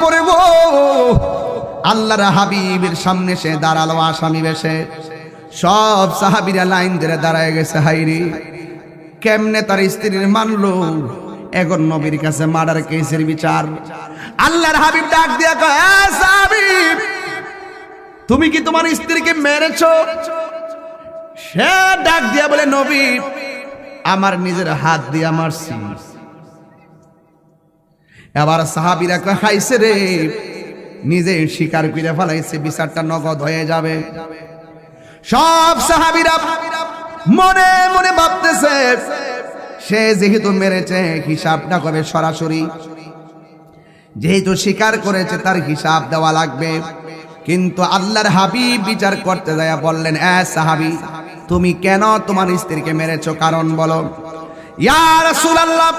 পরে গো আল্লাহর হাবিবের সামনে সে দাঁড়ালো আসামি বেশে। সব সাহাবীরা লাইন ধরে দাঁড়ায় গেছে। হাইরে কেমনে তার স্ত্রীর মানলো। এখন নবীর কাছে মার্ডার কেসের বিচার। আল্লাহর হাবিব ডাক দিয়া কয়, এ সাহাবী, তুমি কি তোমার স্ত্রীকে মেরেছো? সে ডাক দিয়া বলে, নবী, আমার নিজের হাত দিয়ে মারছি। এবার সাহাবীরা কয়, হাইছে রে, নিজে স্বীকার করে ফেলাইছে, বিচারটা নগদ হয়ে যাবে। সব সাহাবীরা মনে মনে ভাবতেছে, সে যেহেতু মেরেছে হিসাবটা কবে সরাসরি, যেহেতু স্বীকার করেছে তার হিসাব দেওয়া লাগবে। কিন্তু আল্লাহর হাবিব বিচার করতে যায় বললেন, এ সাহাবী, তুমি কেন তোমার স্ত্রীকে মেরেছো? কারণ বলো। ইয়া রাসূলুল্লাহ,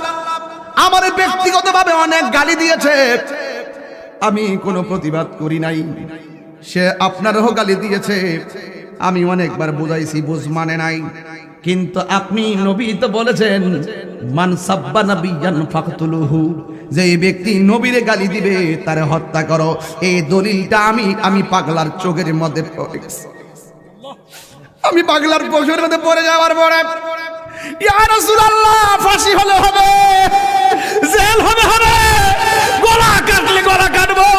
আমার ব্যক্তিগতভাবে অনেক গালি দিয়েছে, আমি কোনো প্রতিবাদ করি নাই। সে আপনারও গালি দিয়েছে, আমি অনেকবার বুঝাইছি, বুঝ মানে নাই। কিন্তু আপনি নবী তো বলেছেন, মান সাব্বা নাবিয়ান ফাকতুলুহু, যে ব্যক্তি নবীরে গালি দিবে তারে হত্যা করো। এই দলিলটা আমি পাগলার চোখের মধ্যে পড়ে গেছে। আমি পাগলার চোখের মধ্যে পড়ে যাওয়ার পরে, ইয়া রাসূলুল্লাহ, ফাঁসি হলে হবে, জেল হবে, গলা কাটলে গলা কাটবো,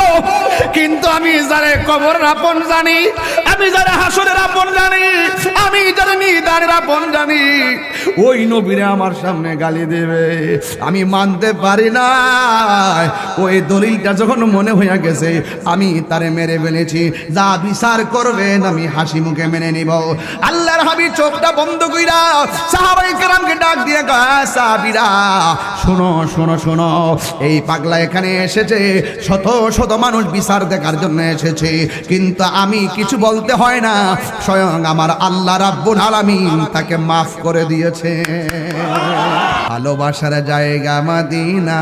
কিন্তু আমি যারে কবরের আপন জানি, আমি যারা হাসরের আপন জানি, আমি যারা নিদানের আপন জানি, ওই নবীরে আমার সামনে গালি দেবে, আমি মানতে পারি না। ওই দলিলটা যখন মনে হয়ে গেছে, আমি তারে মেরে ফেলেছি, যা বিচার করবেন আমি হাসি মুখে মেনে নিব। আল্লাহর হাবিব চোখটা বন্ধ কইরা সাহাবায়ে কেরামকে ডাক দিয়ে কয়, সাহাবীরা শোনো শোনো শোনো, এই পাগলা এখানে এসেছে, শত শত মানুষ বিচার দেখার জন্য এসেছে, কিন্তু আমি কিছু বলতে হয় না, স্বয়ং আমার আল্লাহ রাব্বুল আলামিন তাকে মাফ করে দিয়েছে। ভালোবাসার জায়গা মদিনা,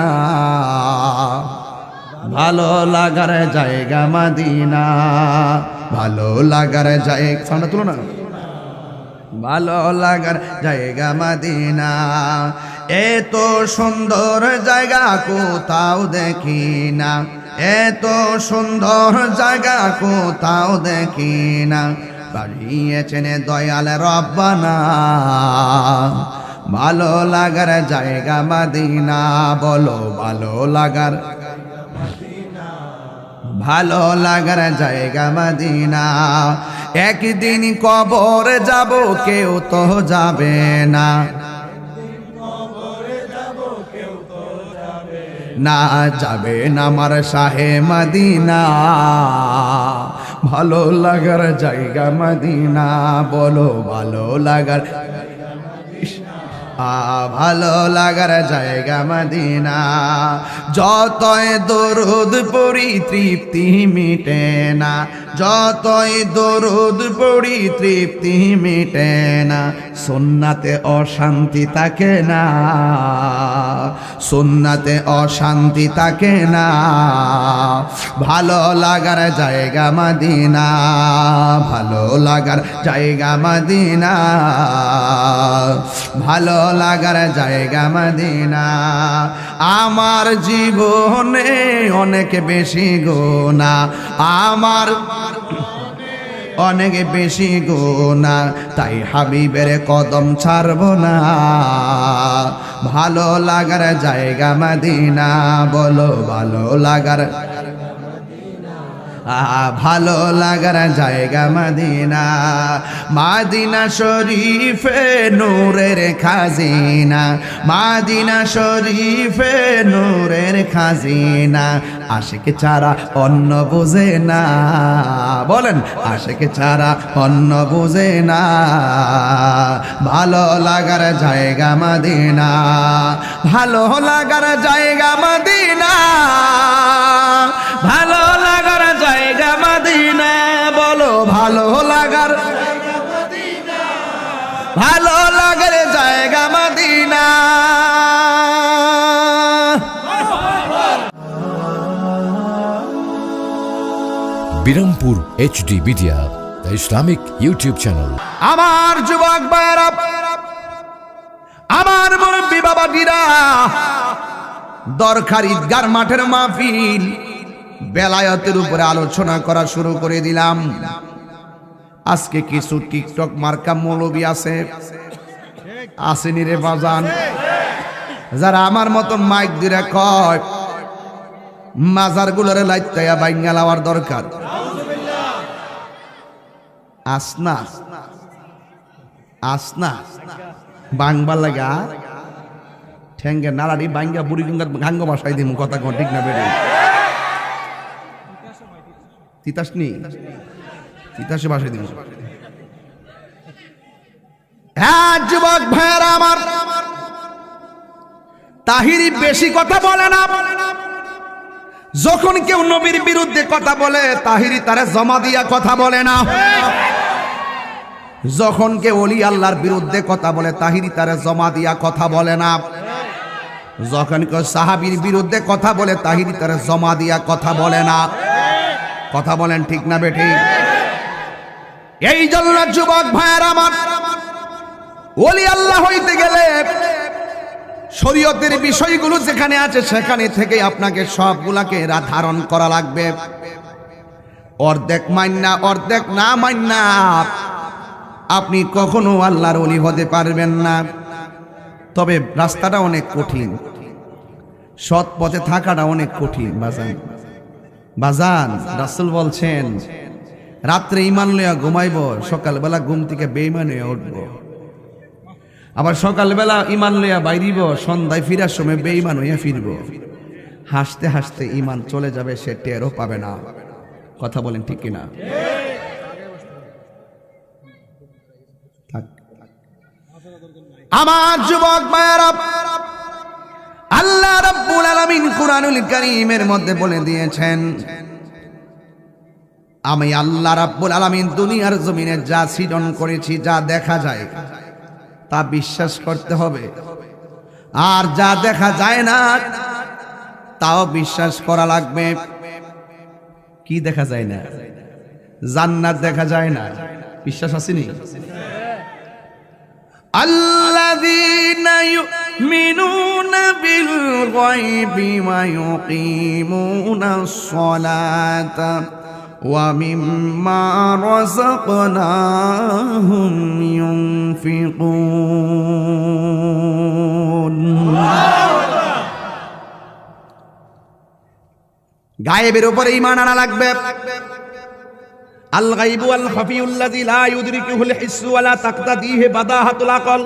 ভালো লাগার জায়গা মদিনা, ভালো লাগার জায়গা, সামনে তুলো না, ভালো লাগার জায়গা মদিনা, এত সুন্দর জায়গা কোথাও দেখি না, এত সুন্দর জায়গা কোথাও দেখি না, বাড়িয়েছেন দয়াল রব্বানা, ভালো লাগার জায়গা মদিনা, বলো ভালো লাগার, ভালো লাগার জায়গা মদিনা। একদিন কবর যাব, কেউ তো যাবে না, না যাবে না আমার শাহে মদিনা, ভালো লাগার জায়গা মদিনা, বলো ভালো লাগার, ভালো লাগার জায়গা মদিনা। যতই দরুদ পড়ি তৃপ্তি মিটে না, যতই দরুদ পড়ি তৃপ্তি মিটে না, সুন্নাতে অশান্তি থাকে না, সুন্নাতে অশান্তি থাকে না, ভালো লাগার জায়গা মদিনা, ভালো লাগার জায়গা মদিনা, ভালো লাগার জায়গা মদিনা। আমার জীবনে অনেক বেশি গুনাহ, আমার অনেক বেশি গুনাহ, তাই হাবিবের কদম ছাড়ব না, ভালো লাগার জায়গা মদিনা, বলো ভালো লাগার, ভালো লাগার জায়গা মদিনা। মদিনা শরীফে নূরের খাজিনা, মদিনা শরীফে নূরের খাজিনা, আশিক ছাড়া অন্য বুঝে না, বলেন আশিক ছাড়া অন্য বুঝে না, ভালো লাগার জায়গা মদিনা, ভালো লাগার জায়গা মদিনা, ভালো লাগার জায়গা মদিনা, বলো ভালো লাগার, ভালো লাগার জায়গা Medina. Birampur HD media, the Islamic YouTube channel. আমার যুবক ভাইরা, আমার মুরব্বী বাবাজিরা, দরকার ঈদগার মাঠের মাহফিল, বেলায়েতের উপরে আলোচনা করা শুরু করে দিলাম। আজকে কিছু টিকটক মার্কা মৌলবী আছে, আসেনি রে বাজান, যারা আমার মতন মাইক দিয়ে কয় মাজার গুলোরে লাইতাইয়া বাইঙ্গা লাওয়ার দরকার। আসনা আসনা বাংবা লাগা ঠেঙ্গে নালারি বাঙ্গা বুড়ি গঙ্গার গাঙ্গ বাসাই দিম, কথা কোন ঠিক না বেড়ে তিতাসনি তিতাসে বাসাই দিম। হ্যাঁ যুবক ভাইরা আমার, তাহিরি বেশি কথা বলে না। যখন কেউ নবীর বিরুদ্ধে কথা বলে তাহিরি তারে জমা দিয়া কথা বলে না। যখন কেউ ওলি আল্লাহর বিরুদ্ধে কথা বলে তাহিরি তারে জমা দিয়া কথা বলে না। যখন কেউ সাহাবীর বিরুদ্ধে কথা বলে তাহিরি তারে জমা দিয়া কথা বলে না। কথা বলেন ঠিক না বেঠিক? এই জন্য যুবক ভাইয়ের আমার, ওলি আল্লাহ হইতে গেলে শরীয়তের বিষয়গুলো যেখানে আছে সেখানে থেকে আপনাকে সবগুলাকে ধারণ করা লাগবে। অর্ধেক মান্না অর্ধেক না মান্না আপনি কখনো আল্লাহর ওলি হতে পারবেন না। তবে রাস্তাটা অনেক কঠিন, সৎ পথে থাকাটা অনেক কঠিন। বাজান রাসূল বলছেন রাত্রে ঈমান লইয়া ঘুমাইব, সকালবেলা ঘুম থেকে বেঈমান হয়ে উঠব। আবার সকালবেলা ঈমান লইয়া বাইরিব, সন্ধ্যায় ফিরার সময় বেঈমান হইয়া ফিরব। হাসতে হাসতে ঈমান চলে যাবে, সে টেরও পাবে না। কথা বলেন ঠিক কিনা? আমার যুবক ভাইরা, আল্লাহ রাব্বুল আলামিন কুরআনুল কারীমের মধ্যে বলে দিয়েছেন, আমি আল্লাহ রাব্বুল আলামিন দুনিয়ার জমিনে যা সৃজন করেছি, যা দেখা যায় তা বিশ্বাস করতে হবে, আর যা দেখা যায় না তাও বিশ্বাস করা লাগবে। কি দেখা যায় না? জান্নাত দেখা যায় না, বিশ্বাস আসেনি? আল্লাযীনা ইউমিনুনা বিল গায়বি ওয়া ইউকিমুনাস সালাতা ওয়া মিম্মা রাযাকনাহুম ইউনফিকুন। গায়েবের উপরে ঈমান আনা লাগবে। আল গায়বু আল খাফিউল্লাযী লা ইউদরিকুহুল হিসসু ওয়া লা তাকতাদিহি বাদাহাতুল আকল।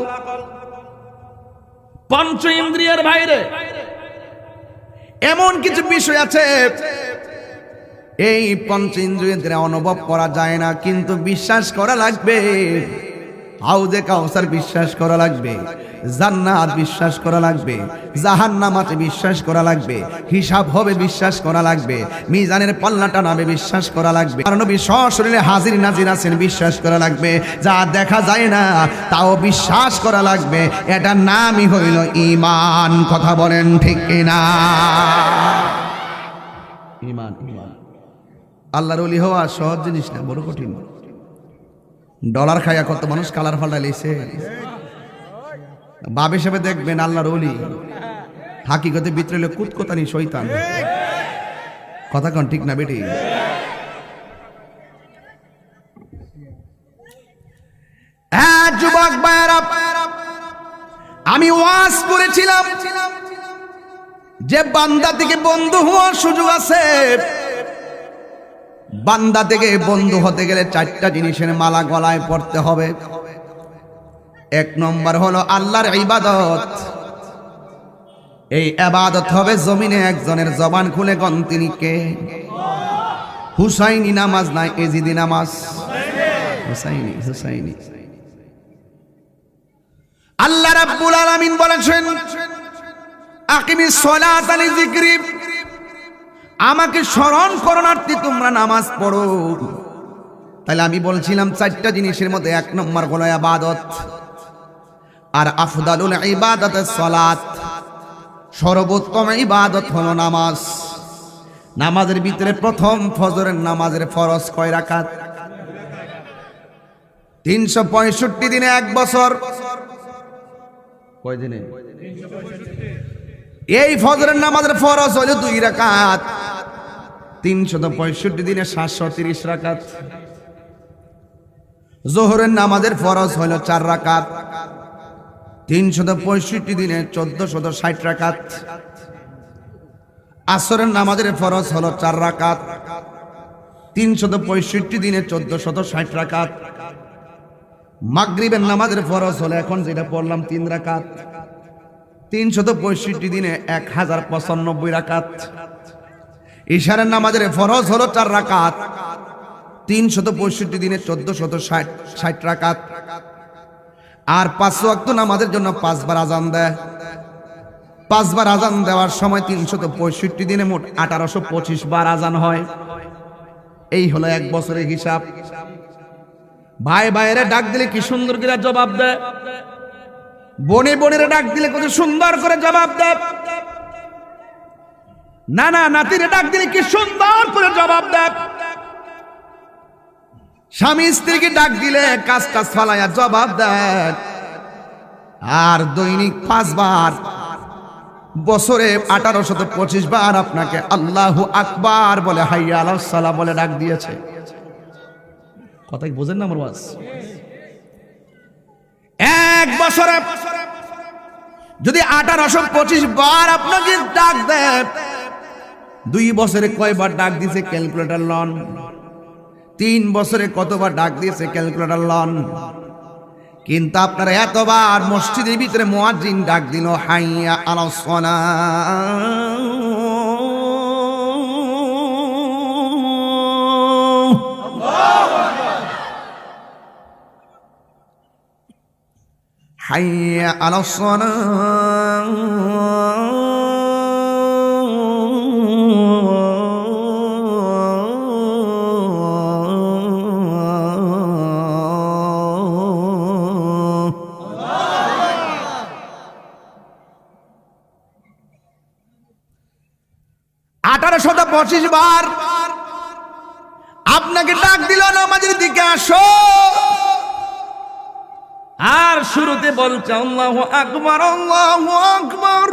পঞ্চ ইন্দ্রিয়ের বাইরে এমন কিছু বিষয় আছে এই পঞ্চ ইন্দ্রিয় দ্বারা অনুভব করা যায় না, কিন্তু বিশ্বাস করা লাগবে। হাউজে কাউসার বিশ্বাস করা লাগবে, জান্নাত বিশ্বাস করা লাগবে, জাহান্নাম আছে বিশ্বাস করা লাগবে, হিসাব হবে বিশ্বাস করা লাগবে, মিজানের পাল্লাটা নামে বিশ্বাস করা লাগবে, আর নবী সশরীরে হাজির নাজির আছেন বিশ্বাস করা লাগবে। যা দেখা যায় না তাও বিশ্বাস করা লাগবে। এটার নামই হইল ঈমান। কথা বলেন ঠিক কিনা? ঈমান। আল্লাহর ওলি হওয়া সহজ জিনিস না, বড় কঠিন। ডলার খাইয়া কত মানুষ কালার ফাল্টাইছে। বাপ হিসেবে দেখবেন আল্লাহর ওলি, হাকিকতে ভিতরে কুতকুতানি শয়তান। কথা কোন ঠিক না বেটি? হ্যাঁ যুবক ভাইরা, আমি ওয়াজ করেছিলাম যে বান্দা থেকে বন্ধু হওয়ার সুযোগ আছে। বান্দা থেকে বন্ধু হতে গেলে চারটা জিনিসের মালা গলায় পড়তে হবে। এক নম্বর হলো আল্লাহর ইবাদত। এই ইবাদত হবে জমিনে একজনের জবান খুলে কোন তিনি কে? হুসাইনি নামাজ নাই, এজিদি নামাজ। হুসাইনি হুসাইনি। আল্লাহ রাব্বুল আলামিন বলেছেন আকিমিস সালাতা লিযিকরি, আমাকে স্মরণ করণার্থে তোমরা নামাজ পড়ো। তাহলে আমি বলছিলাম চারটা জিনিসের মধ্যে এক নম্বর হলো ইবাদত, আর আফদালুল ইবাদাতুস সালাত, সর্বোত্তম ইবাদত হলো নামাজ। নামাজের ভিতরে প্রথম ফজরের নামাজের ফরজ কয় রাকাত? 365 দিনে এক বছর। কয় দিনে? এই ফজরের নামাজের ফরজ হলো 2 রাকাত। 365 দিনে 730 রাকাত। যোহরের নামাজের ফরজ হলো 4 রাকাত, 365 দিনে 1460 রাকাত। আসরের নামাজের ফরজ হলো 4 রাকাত, 365 দিনে 1460 রাকাত। মাগরিবের নামাজের ফরজ হলো এখন যেটা পড়লাম 3 রাকাত, 365 দিনে 1095 রাকাত। ইশারের নামাজের ফরজ হলো 4 রাকাত, 365 দিনে 1460 রাকাত। আর 5 ওয়াক্ত নামাজের জন্য 5 বার আজান দেয়। 5 বার আজান দেওয়ার সময় 365 দিনে মোট 1825 বার আজান হয়। এই হলো এক বছরের হিসাব। ভাই ভাইয়েরা ডাক দিলে কি সুন্দর করে জবাব দেয়, বোনে বোনেরা ডাক দিলে কত সুন্দর করে জবাব দেয়, নানা নাতিরে ডাক দিলে কি সুন্দর করে জবাব দেয়, স্বামী স্ত্রীকে ডাক দিলে কাজ টাজ ফালাইয়া জবাব দেয়। আর দৈনিক 5 বার, বছরে 1825 বার আপনাকে আল্লাহু আকবার বলে হাইয়া আলাস সালাহ বলে ডাক দিয়েছে। কথা কি বোঝেন না আমার ওয়াজ? এক বছরে যদি 1825 বার আপনাকে ডাক দেয়, 2 বছরে কয়বার ডাক দিয়েছে ক্যালকুলেটর লন, 3 বছরে কতবার ডাক দিয়েছে ক্যালকুলেটর লন। কিন্তু আপনারা এতবার মসজিদের ভিতরে মুয়াজ্জিন ডাক দিল হাইয়া আলাস সালাহ, হাইয়া আলাস সালাহ, পঁচিশ বার আপনাকে ডাক দিল নামাজের দিকে আসো। আর শুরুতে বলছে আল্লাহু আকবার, আল্লাহু আকবার,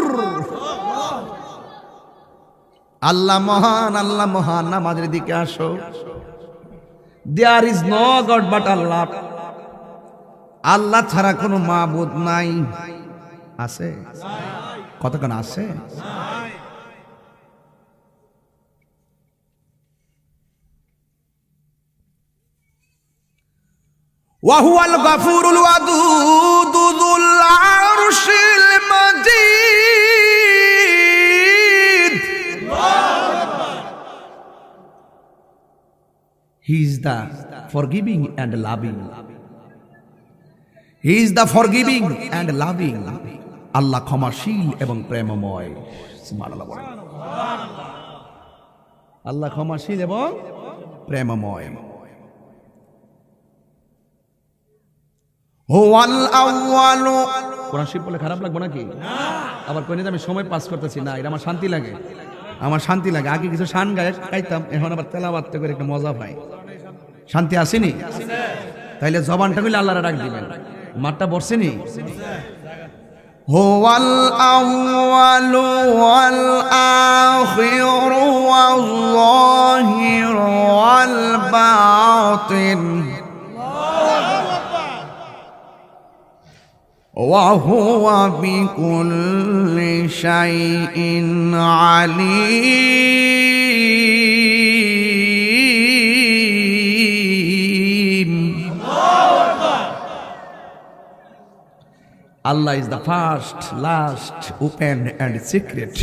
আল্লাহ মহান, আল্লাহ মহান, নামাজের দিকে আসো। There is no god but Allah, Allah ছাড়া কোনো মাবুদ নাই। আছে? কতক্ষণ আছে? ওয়াহুয়াল গাফুরুল ওয়াদুদ যুল আরশিল মাজিদ। He is the forgiving and loving. He is the forgiving and loving. আল্লাহ ক্ষমাশীল এবং প্রেমময়। সুবহানাল্লাহ বলেন। আল্লাহ ক্ষমাশীল এবং প্রেমময়। হুয়াল আউয়ালু। কোরআন শরীফ বলে খারাপ লাগবে নাকি? আবার কই না আমি সময় পাস করতেছি না, এটা আমার শান্তি লাগে, আমার শান্তি লাগে। আগে কিছু শান গাইতাম, এখন আবার তেলাওয়াত করে একটা মজা পাই। শান্তি আসেনি? তাইলে জবানটা কইলে আল্লাহর ডাক দিবেন। মাঠটা বসছেনি? হুয়াল আউয়ালু ওয়াল আখিরু ওয়াল যাহিরু ওয়াল Batin وهو بكل شيء عليم. Allah is the first, last, open and secret.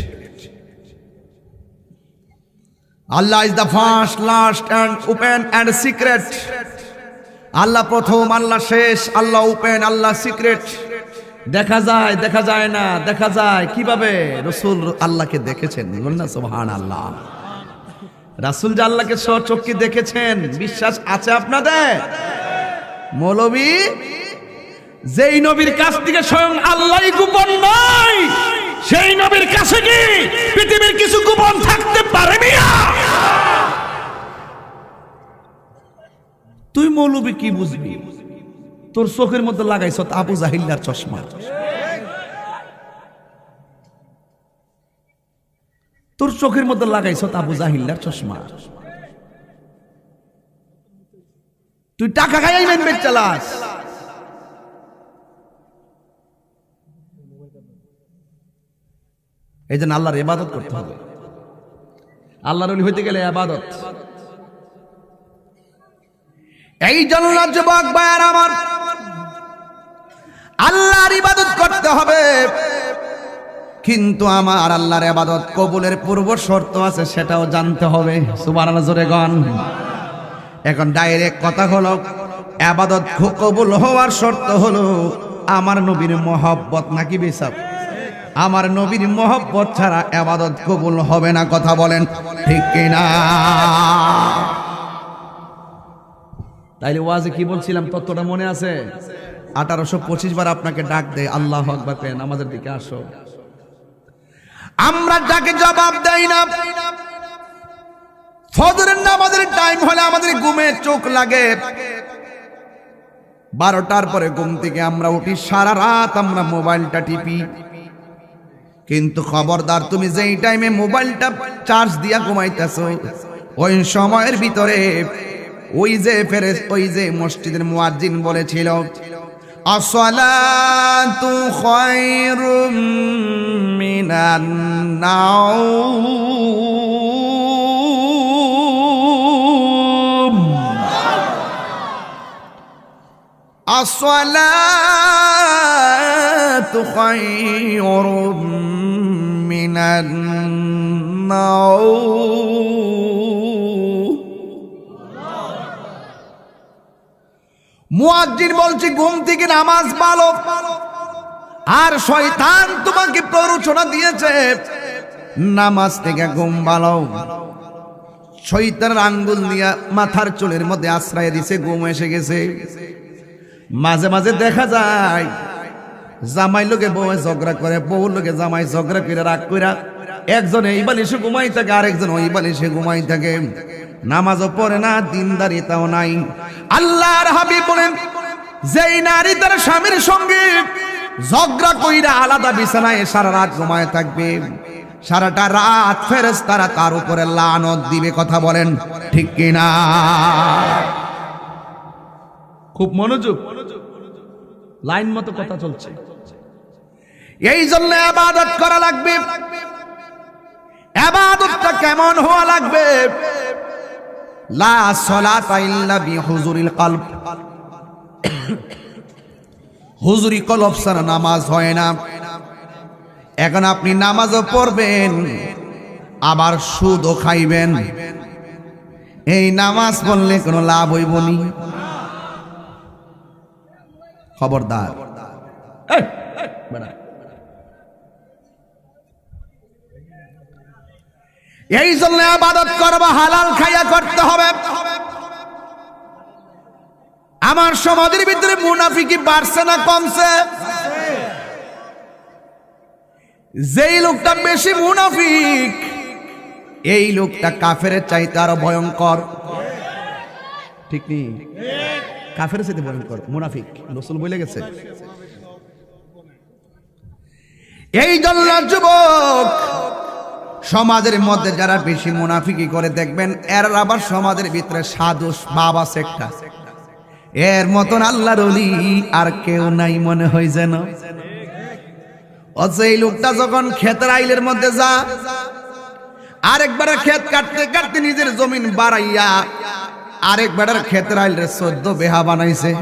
Allah is the first, last and open and secret. আল্লাহ প্রথম, আল্লাহ শেষ, আল্লাহ ওপেন, আল্লাহ সিক্রেট। দেখা যায়, দেখা যায় না, দেখা যায় কিভাবে? রাসূল আল্লাহকে দেখেছেন, বলুন না সুবহানাল্লাহ। রাসূল যে আল্লাহকে স্বচক্ষে দেখেছেন, বিশ্বাস আছে আপনাদের? মৌলবী যেই নবীর কাছ থেকে স্বয়ং আল্লাহই গোপন নয়, সেই নবীর কাছে কি পৃথিবীর কিছু গোপন থাকতে পারে মিয়া? তুই মৌলবী কি বুঝবি? তোর চোখের মধ্যে লাগাইছ আবু জাহিল্লার চশমা। তোর চোখের মধ্যে লাগাইছ আবু জাহিল্লার চশমা, তুই টাকা খাই মেন বেচ চালাস। এই জন্য আল্লাহর ইবাদত করতে হবে। আল্লাহর ওলি হইতে গেলে ইবাদত। এই জন্য যুবক ভাইয়ার আমার, আল্লাহর ইবাদত করতে হবে, কিন্তু আমার আল্লাহর ইবাদত কবুলের পূর্ব শর্ত আছে, সেটাও জানতে হবে। সুবহানাল্লাহ, জোরে গান। এখন ডাইরেক্ট কথা হলো, ইবাদত কবুল হওয়ার শর্ত হলো আমার নবীর মহব্বত নাকি বেসাব। আমার নবীর মহব্বত ছাড়া ইবাদত কবুল হবে না। কথা বলেন ঠিক কিনা? তাইলে ওয়াজে কি বলছিলাম তত্ত্বটা মনে আছে? 1825 বার আপনাকে ডাক দেয়, আল্লাহু আকবার করেন, আমাদের দিকে আসো। আমরা ডাকে জবাব দেই না। ফজরের নামাজের টাইম হলে আমাদের ঘুমে চোখ লাগে, 12টার পরে ঘুম থেকে আমরা উঠি, সারা রাত আমরা মোবাইলটা টিপি। কিন্তু খবরদার, তুমি যেই টাইমে মোবাইলটা চার্জ দিয়া ঘুমাইতেছো, ওই সময়ের ভিতরে ওই যে মসজিদের মুয়াজ্জিন বলেছিল, আসসালাতু খায়রুম মিনান নাওম, আসসালাতু খায়রুম মিনান নাওম। মুয়াজ্জিন বলছে ঘুম থেকে নামাজ ভালো, আর শয়তান তোমাকে প্ররোচনা দিয়েছে নামাজ থেকে ঘুম ভালো। শয়তানের আঙ্গুল দিয়া মাথার চুলের মধ্যে আশ্রয় দিছে, ঘুম এসে গেছে। মাঝে মাঝে দেখা যায় জামাই লোকে বউ ঝগড়া করে, বউ লোকে জামাই ঝগড়া করে, রাগ করে একজন এই বালিশে ঘুমাই থাকে, আরেকজন ওই বালিশে ঘুমাই থাকে, নামাজও পড়ে না, দিনদারিতাও নাই। আল্লাহর হাবিব বলেন, যেই নারী তার স্বামীর সঙ্গে ঝগড়া কইরা আলাদা বিছানায় সারা রাত ঘুমায় থাকবে, সারাটা রাত ফেরেশতারা তার উপরে লানত দিবে। কথা বলেন ঠিক কিনা? খুব মনোযোগ, লাইন মতো কথা চলছে। এই জন্য ইবাদত করা লাগবে। ইবাদতটা কেমন হওয়া লাগবে? লা সালাতা ইল্লা বিহুজুরিল কলব, হুজুরি কলব ছাড়া নামাজ হয় না। এখন আপনি নামাজও পড়বেন, আবার সুদও খাইবেন, এই নামাজ পড়লে কোনো লাভ হইব নি? খবরদার। এই জন্য ইবাদত করবা হালাল খাইয়া করতে হবে। আমার সমাজের ভিতরে মুনাফিকি বাড়ছে না কমছে? যেই লোকটা বেশি মুনাফিক, এই লোকটা কাফেরের চাইতে আরো ভয়ঙ্কর। ঠিক নেই? কাফেরের চাইতে ভয়ঙ্কর মুনাফিক, রাসূল বলে গেছে। এই জন্য যুবক, সমাজের মধ্যে যারা বেশি মুনাফিকি করে দেখবেন, এর আবার সমাজের ভিতরে সাধু বাবা সেক্টা, এর মতন আল্লাহর ওলি আর কেউ নাই মনে হয় যেন। অথচ এই লোকটা যখন ক্ষেতের আইলের মধ্যে যা, আরেকবার ক্ষেত কাটতে কাটতে নিজের জমিন বাড়াইয়া আরেকবার ক্ষেতের আইলের 14 বিঘা বানাইছে,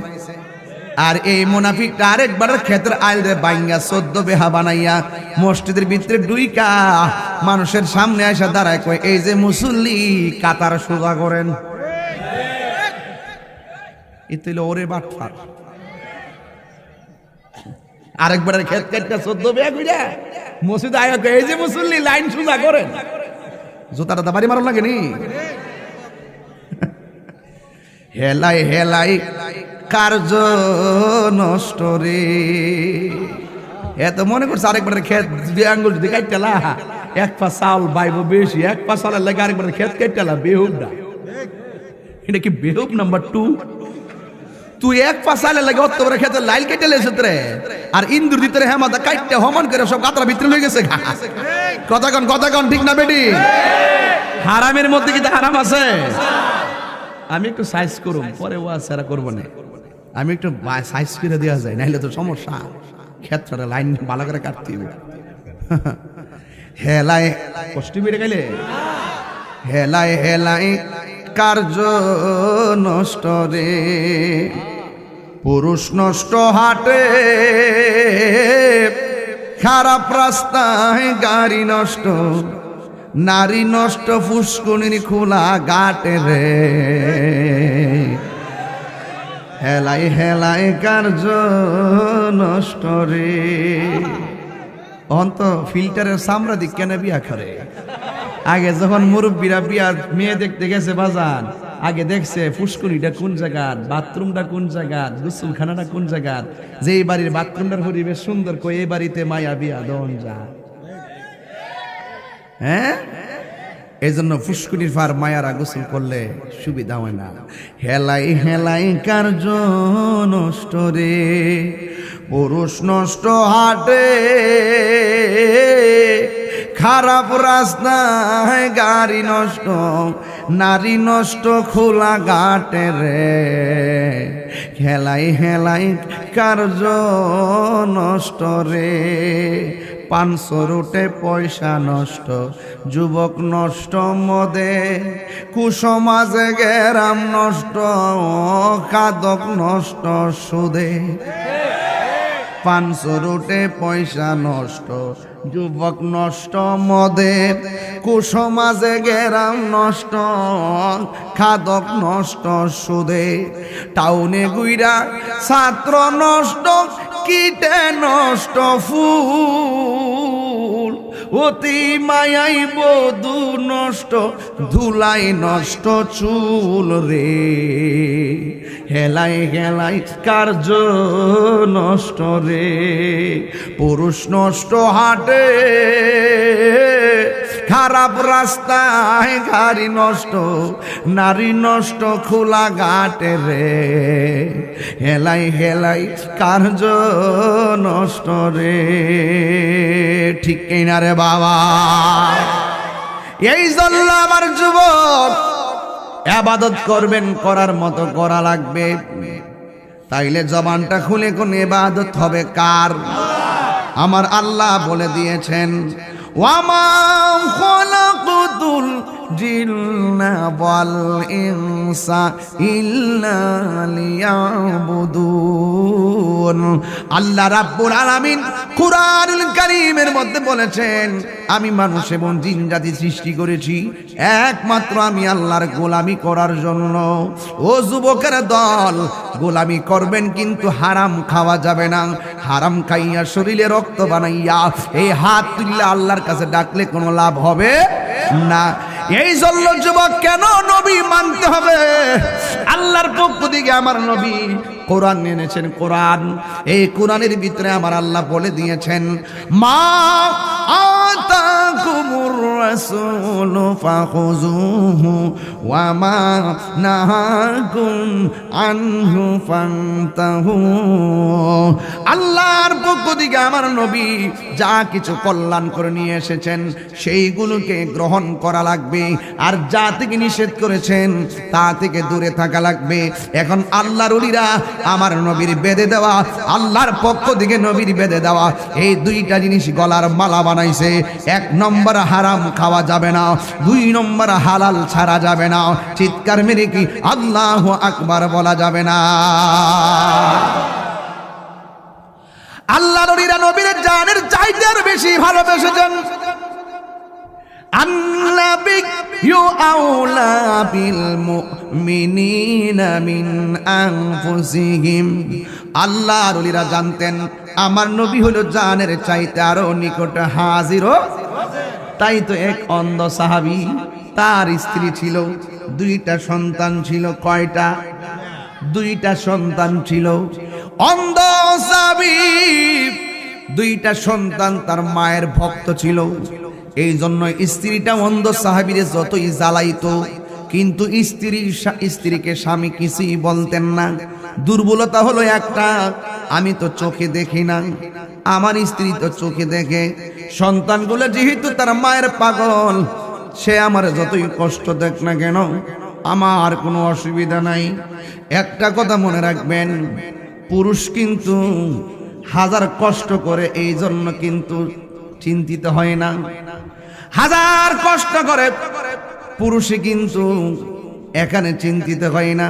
আর এই মুনাফিকটা আরেকবার ক্ষেতের আইলে বাইঙ্গা 14 বিঘা বানাইয়া মসজিদের ভিতরে ডুইকা মানুষের সামনে এসে দাঁড়ায়, কয় এই যে মুসল্লি, কাতার সোজা করেন। ইতিল ওরে বাটফার। আরেকবার ক্ষেত কাটটা 14 বিঘা কইরা মসজিদে আয়া কয় এই যে মুসল্লি, লাইন সোজা করেন। জুতাটা দাবারি মারন লাগেনি? হেলাই হেলাই কার্য নষ্ট রে। এত মনে করছে আরেকবার ক্ষেত 2 আঙ্গুল যদি কাটতেলা, 1 পা চাউল বাইব বেশি, 1 পা চালের লাগে আরেকবার ক্ষেত কাটতেলা, বেহুব না? এটা কি বেহুব নাম্বার 2? তুই 1 পা চালের লাগে অত বড় ক্ষেতের লাইল কেটে লেছে রে, আর ইন্দুর ভিতরে হেমাদা কাটতে হমান করে সব কাতরা ভিতরে লয়ে গেছে। কথা কন ঠিক না বেটি? হারামের মধ্যে কি হারাম আছে? আমি একটু সাইজ করুম, পরে ও সারা করবো না। আমি একটু সাইজ করে দেওয়া যায়, নাইলে তো সমস্যা। ক্ষেত্রে লাইন ভালো করে কাটতে হবে। হেলায় কষ্ট বেড়ে গেলে হেলায় হেলায় কার্য নষ্ট রে, পুরুষ নষ্ট হাটে, খারাপ রাস্তায় গাড়ি নষ্ট, নারী নষ্ট ফুসকুনির খোলা ঘাটে রে, হেলায় হেলায় কার্য নষ্ট রে। অন্ত ফিল্টারের সামরা দিক কেন বিয়া করে? আগে যখন মুরব্বীরা বিয়া মেয়ে দেখতে গেছে বাজান, আগে দেখছে ফুসকুনিটা কোন জায়গা, বাথরুমটা কোন জায়গা, গোসলখানাটা কোন জায়গা, যে এই বাড়ির বাথরুমটার পরিবেশ সুন্দর, কই এই বাড়িতে মায়া বিয়া দন যা। হ্যাঁ, এই জন্য ফুসকুনির পার মায়ারা গোসল করলে সুবিধা হয় না। হেলাই হেলাই কার্য নষ্ট রে, পুরুষ নষ্ট হাটে, খারাপ রাস্তায় গাড়ি নষ্ট, নারী নষ্ট খোলা ঘাটে রে, হেলাই হেলাই কার্য নষ্ট রে। 500 রুটে পয়সা নষ্ট, যুবক নষ্ট মদে, কুসমাজে গেরাম নষ্ট, খাদক নষ্ট সুদে। 500 রুটে পয়সা নষ্ট, যুবক নষ্ট মদে, কুসমাজে গেরাম নষ্ট, খাদক নষ্ট সুদে। টাউনে গুইরা ছাত্র নষ্ট, কীটে নষ্ট ফুল, অতি মায়াই বধূ নষ্ট, ধুলাই নষ্ট চুল রে, হেলাই হেলাই কার্য নষ্ট রে, পুরুষ নষ্ট হাটে, খারাপ রাস্তায় গাড়ি নষ্ট, নারী নষ্ট খোলা ঘাটে রে, হেলাই হেলাই কার্য নষ্ট রে। ঠিক কিনা রে বাবা? এই জন্য আমার যুবক, ইবাদত করবেন, করার মতো করা লাগবে। তাইলে জবানটা খুলে কোন ইবাদত হবে কার? আমার আল্লাহ বলে দিয়েছেন, ওয়ামা খালাকুতুল জিন্না ওয়াল ইনসা ইল্লা লিয়াবুদুন। আল্লাহ রাব্বুল আলামিন কুরআনুল কারীমের মধ্যে বলেছেন, আমি মানুষ এবং জিন জাতি সৃষ্টি করেছি একমাত্র আমি আল্লাহর গোলামি করার জন্য। ও যুবকের দল, গোলামি করবেন কিন্তু হারাম খাওয়া যাবে না। হারাম খাইয়া শরীরে রক্ত বানাইয়া এই হাত তুললে আল্লাহর কাছে ডাকলে কোনো লাভ হবে না। এই জন্য যুবক, কেন নবী মানতে হবে? আল্লাহর পক্ষ থেকে আমার নবী কোরআন এনেছেন। কোরআন, এই কোরআনের ভিতরে আমার আল্লাহ বলে দিয়েছেন, মা আতাকুমুর রাসূলু ফাখুযুহু ওয়া মা নাহাকুম আনহু ফান্তাহু। আল্লাহর পক্ষ থেকে আমার নবী যা কিছু কল্যাণ করে নিয়ে এসেছেন সেইগুলোকে গ্রহণ করা লাগবে, আর যা থেকে নিষেধ করেছেন তা থেকে দূরে থাকা লাগবে। এখন আল্লাহর ওলিরা আমার নবীর বেঁধে দেওয়া, আল্লাহর পক্ষ থেকে নবীর বেঁধে দেওয়া এই দুইটা জিনিস গলার মালা বানাইছে। 1 নম্বর হারাম খাওয়া যাবে না, 2 নম্বর হালাল ছাড়া যাবে না। চিৎকার মেরে কি আল্লাহু আকবার বলা যাবে না? আল্লাহর ওলিরা নবীর জানের চাইতে আর বেশি ভালোবেসেছেন। আন্নাবিয়্যু আউলা বিল মুমিনিনা মিন আনফুসিহিম। আল্লাহর ওলিরা জানতেন আমার নবী হলো জানের চাইতে আরো নিকট হাজির। তাই তো এক অন্ধ সাহাবী, তার স্ত্রী ছিল, 2টা সন্তান ছিল। কয়টা? 2টা সন্তান ছিল। অন্ধ সাহাবী, 2টা সন্তান, তার মায়ের ভক্ত ছিল। এই জন্য স্ত্রীটা অন্ধ সাহাবীরে যতই জ্বালাইতো, কিন্তু স্ত্রীকে স্বামী কিছুই বলতেন না। দুর্বলতা হলো একটা, আমি তো চোখে দেখি না, আমার স্ত্রী তো চোখে দেখে। সন্তানগুলো যেহেতু তার মায়ের পাগল, সে আমার যতই কষ্ট দেখ না কেন আমার কোনো অসুবিধা নাই। একটা কথা মনে রাখবেন, পুরুষ কিন্তু হাজার কষ্ট করে এই জন্য কিন্তু চিন্তিত হয় না। হাজার কষ্ট করে পুরুষে কিন্তু এখানে চিন্তিত হয় না।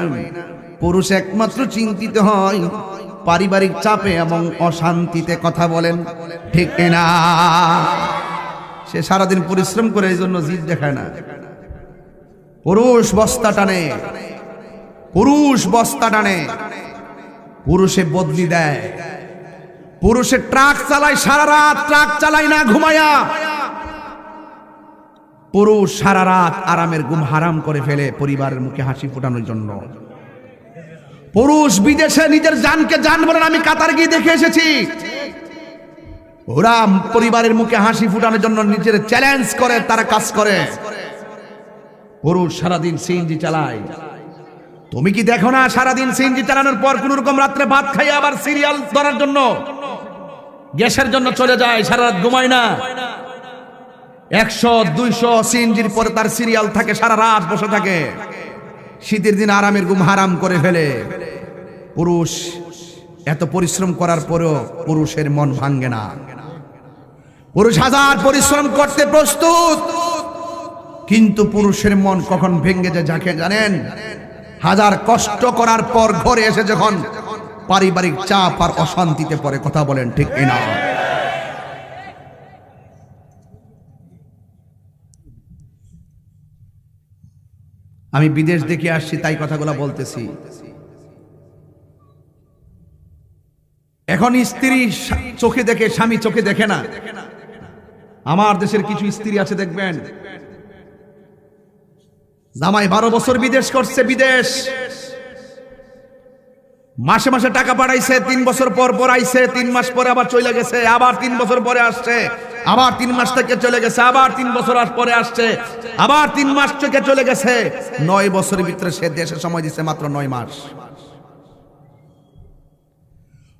পুরুষ একমাত্র চিন্তিত হয় পারিবারিক চাপে এবং অশান্তিতে। কথা বলেন ঠিক না? সে সারাদিন পরিশ্রম করে এই জন্য জিদ দেখায় না। পুরুষ বস্তা টানে, পুরুষ বস্তা টানে, পুরুষে বদলি দেয়, পুরুষে ট্রাক চালায়, সারা রাত ট্রাক চালায় না ঘুমায়া। পুরুষ সারা রাত আরামের ঘুম হারাম করে ফেলে পরিবারের মুখে হাসি ফোটানোর জন্য। পুরুষ বিদেশে নিজের জানকে জান বলেন, আমি কাতার গিয়ে দেখে এসেছি। ওরা পরিবারের মুখে হাসি ফুটানোর জন্য নিজের চ্যালেঞ্জ করে তারা কাজ করে। পুরুষ সারাদিন সিএনজি চালায়। তুমি কি দেখো না সারাদিন সিএনজি চালানোর পর কোন রকম রাত্রে ভাত খাই আবার সিরিয়াল ধরার জন্য গ্যাসের জন্য চলে যায়, সারা রাত ঘুমায় না। 100-200 সিএনজির পরে তার সিরিয়াল থাকে, সারা রাত বসে থাকে। শীতের দিন আরামের ঘুম হারাম করে ফেলে। পুরুষ এত পরিশ্রম করার পরেও পুরুষের মন ভাঙ্গে না। পুরুষ হাজার পরিশ্রম করতে প্রস্তুত, কিন্তু পুরুষের মন কখন ভেঙ্গে যায় যাকে জানেন? হাজার কষ্ট করার পর ঘরে এসে যখন পারিবারিক চাপ আর অশান্তিতে পড়ে। কথা বলেন ঠিক না? আমি বিদেশ দেখে আসছি তাই কথাগুলো বলতেছি। এখন স্ত্রী চোখে দেখে, স্বামী চোখে দেখে না। আমার দেশের কিছু স্ত্রী আছে দেখবেন, জামাই 12 বছর বিদেশ করছে, বিদেশ মাসে মাসে টাকা পাঠাইছে, 3 বছর পর পর আইছে, 3 মাস পরে আবার চলে গেছে, আবার 3 বছর পরে আসছে, আবার 3 মাস থেকে চলে গেছে, আবার 3 বছর পরে আসছে, আবার 3 মাস থেকে চলে গেছে। 9 বছরের ভিতরে সে দেশে সময় দিচ্ছে মাত্র 9 মাস।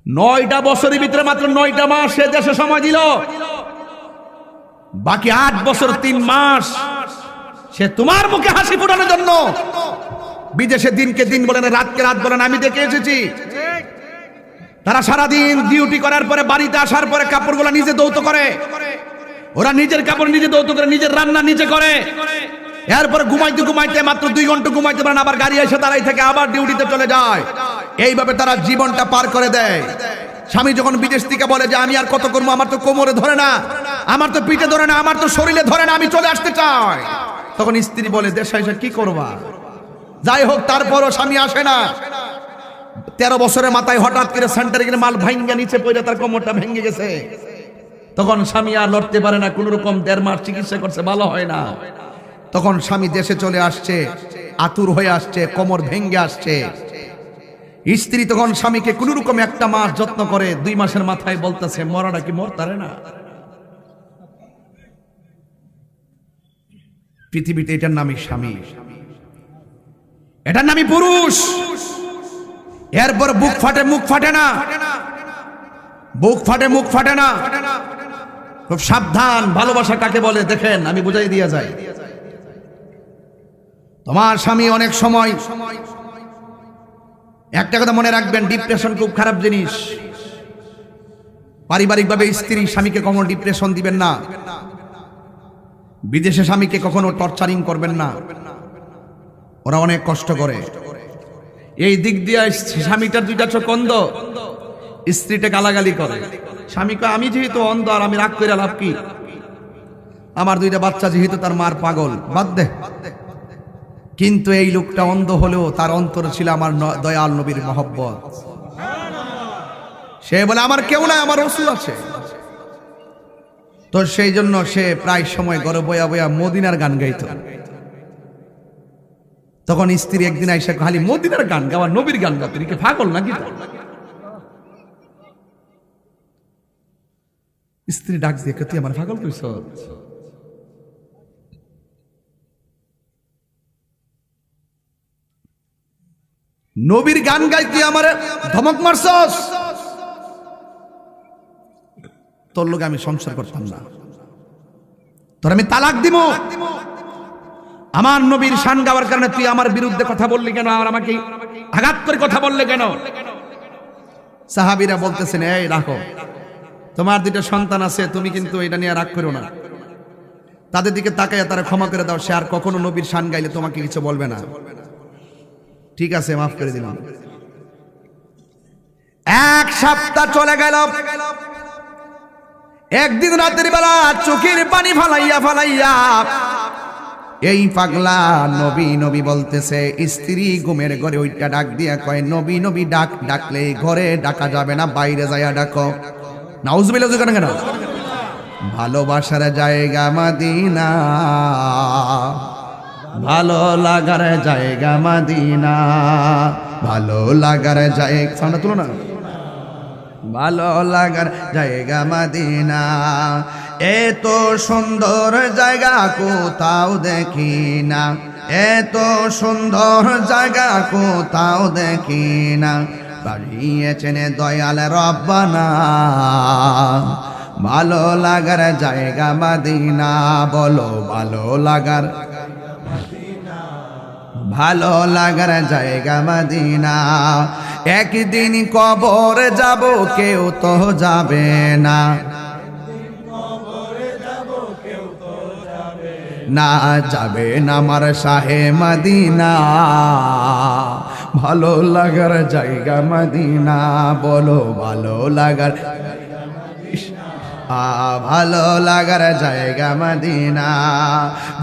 9টা বছরের ভিতরে মাত্র 9টা মাস সে দেশে সময় দিল। বাকি 8 বছর 3 মাস সে তোমার মুখে হাসি ফোটানোর জন্য বিদেশে দিনকে দিন বলেন, রাতকে রাত বলেন। আমি দেখে এসেছি তারা সারাদিন ডিউটি করার পরে বাড়িতে আসার পরে কাপড়গুলো নিজে ধৌত করে। ওরা নিজের কাপড় নিজে ধৌত করে, নিজের রান্না নিজে করে। এরপরে ঘুমাইতে ঘুমাইতে মাত্র 2 ঘন্টা ঘুমাইতে পারেন, আবার গাড়ি এসে দাঁড়াই থেকে আবার ডিউটিতে চলে যায়। এইভাবে তারা জীবনটা পার করে দেয়। স্বামী যখন বিদেশ থেকে বলে যে আমি আর কত করবো, আমার তো কোমরে ধরে না, আমার তো পিঠে ধরে না, আমার তো শরীরে ধরে না, আমি চলে আসতে চাই, তখন স্ত্রী বলে দেশে এসে কি করবা? যাই হোক, তারপরও স্বামী আসে না। 13 বছরের মাথায় হঠাৎ করে সেন্টারে গিয়ে মাল ভাঙ্গা নিচে পড়ে তার কোমরটা ভেঙে গেছে। তখন স্বামী আর লড়তে পারে না, কোন রকম 1.5 মাস চিকিৎসা করছে, ভালো হয় না। তখন স্বামী দেশে চলে আসছে, আতুর হয়ে আসছে, কোমর ভেঙে আসছে। স্ত্রী তখন স্বামীকে কোন রকম 1 মাস যত্ন করে, 2 মাসের মাথায় বলতেছে মরাটা কি মরতারে না। পৃথিবীতে এটার নামই স্বামী, এটার নামই পুরুষ। এরপর বুক ফাটে মুখ ফাটে না, বুক ফাটে মুখ ফাটে না। খুব সাবধান, ভালোবাসা কাকে বলে দেখেন, আমি বুঝাই দিয়ে যাই। তোমার স্বামী অনেক সময়, একটা কথা মনে রাখবেন, ডিপ্রেশন খুব খারাপ জিনিস। পারিবারিকভাবে স্ত্রী স্বামীকে কখনো ডিপ্রেশন দিবেন না। বিদেশে স্বামীকে কখনো টর্চারিং করবেন না, ওরা অনেক কষ্ট করে। এই দিক দিয়ে স্বামীটার 2টা চোখ অন্ধ, স্ত্রীটা গালাগালি করে। স্বামীকে আমি যেহেতু অন্ধ আর আমি রাগ করে লাভ কি? আমার 2টা বাচ্চা যেহেতু তার মার পাগল, বাদ দে। কিন্তু এই লোকটা অন্ধ হলেও তার অন্তরে ছিল আমার দয়াল নবীর মহব্বত। সে বলে আমার কেউ নাই, আমার রাসূল আছে। তো সেই জন্য সে প্রায় সময় ঘরে বয়া বয়া মদিনার গান গাইতো। তখন স্ত্রী একদিন আইসা খালি মদিনার গান গাওয়া, নবীর গান গাও, তুই কি পাগল নাকি? স্ত্রী ডাক দিয়ে তুই আমার পাগল কইছ? নবীর গান গাই তুই আমার ধমক মারছস? তোর লোক আমি সংসার করতাম না। তোর আমি তালাক দিব। আমার নবীর শান গাওয়ার কারণে তুই আমার বিরুদ্ধে কথা বললি কেন, আর আমাকে আঘাত করে কথা বললে কেন? সাহাবীরা বলতেছেন, এই রাখো, তোমার দুটো সন্তান আছে, তুমি কিন্তু এটা নিয়ে রাগ করো না। তাদের দিকে তাকাইয়া তারা ক্ষমা করে দাও, সে আর কখনো নবীর শান গাইলে তোমাকে কিছু বলবে না। ঠিক আছে, মাফ করে দিলাম। এক সপ্তাহ চলে গেল। একদিন রাতের বেলা চোখের পানি ফালাইয়া ফালাইয়া এই পাগলা নবী নবী বলতেছে, স্ত্রী ঘুমের ঘরে ওইটা ডাক দিয়া কয়, নবী নবী ডাক, ডাকলে ঘরে ডাকা যাবে না, বাইরে যাইয়া ডাকো। নাউজুবিল্লাহ কেন? ভালোবাসার জায়গা মদিনা, ভালো লাগার জায়গা মদিনা, ভালো লাগার জায়গা, সামনে তুলো না, ভালো লাগার জায়গা মদিনা। এত সুন্দর জায়গা কোথাও দেখি না, এত সুন্দর জায়গা কোথাও দেখি না, বাড়িয়েছেন দয়াল রব্বানা, ভালো লাগার জায়গা মদিনা। বলো ভালো লাগার, ভালো লাগার জায়গা মদিনা। একদিন কবর যাব, কেউ তো যাবে না, না যাবে না আমার শাহে মদিনা, ভালো লাগার জায়গা মদিনা। বলো ভালো লাগার, ভালো লাগার জায়গা মদিনা।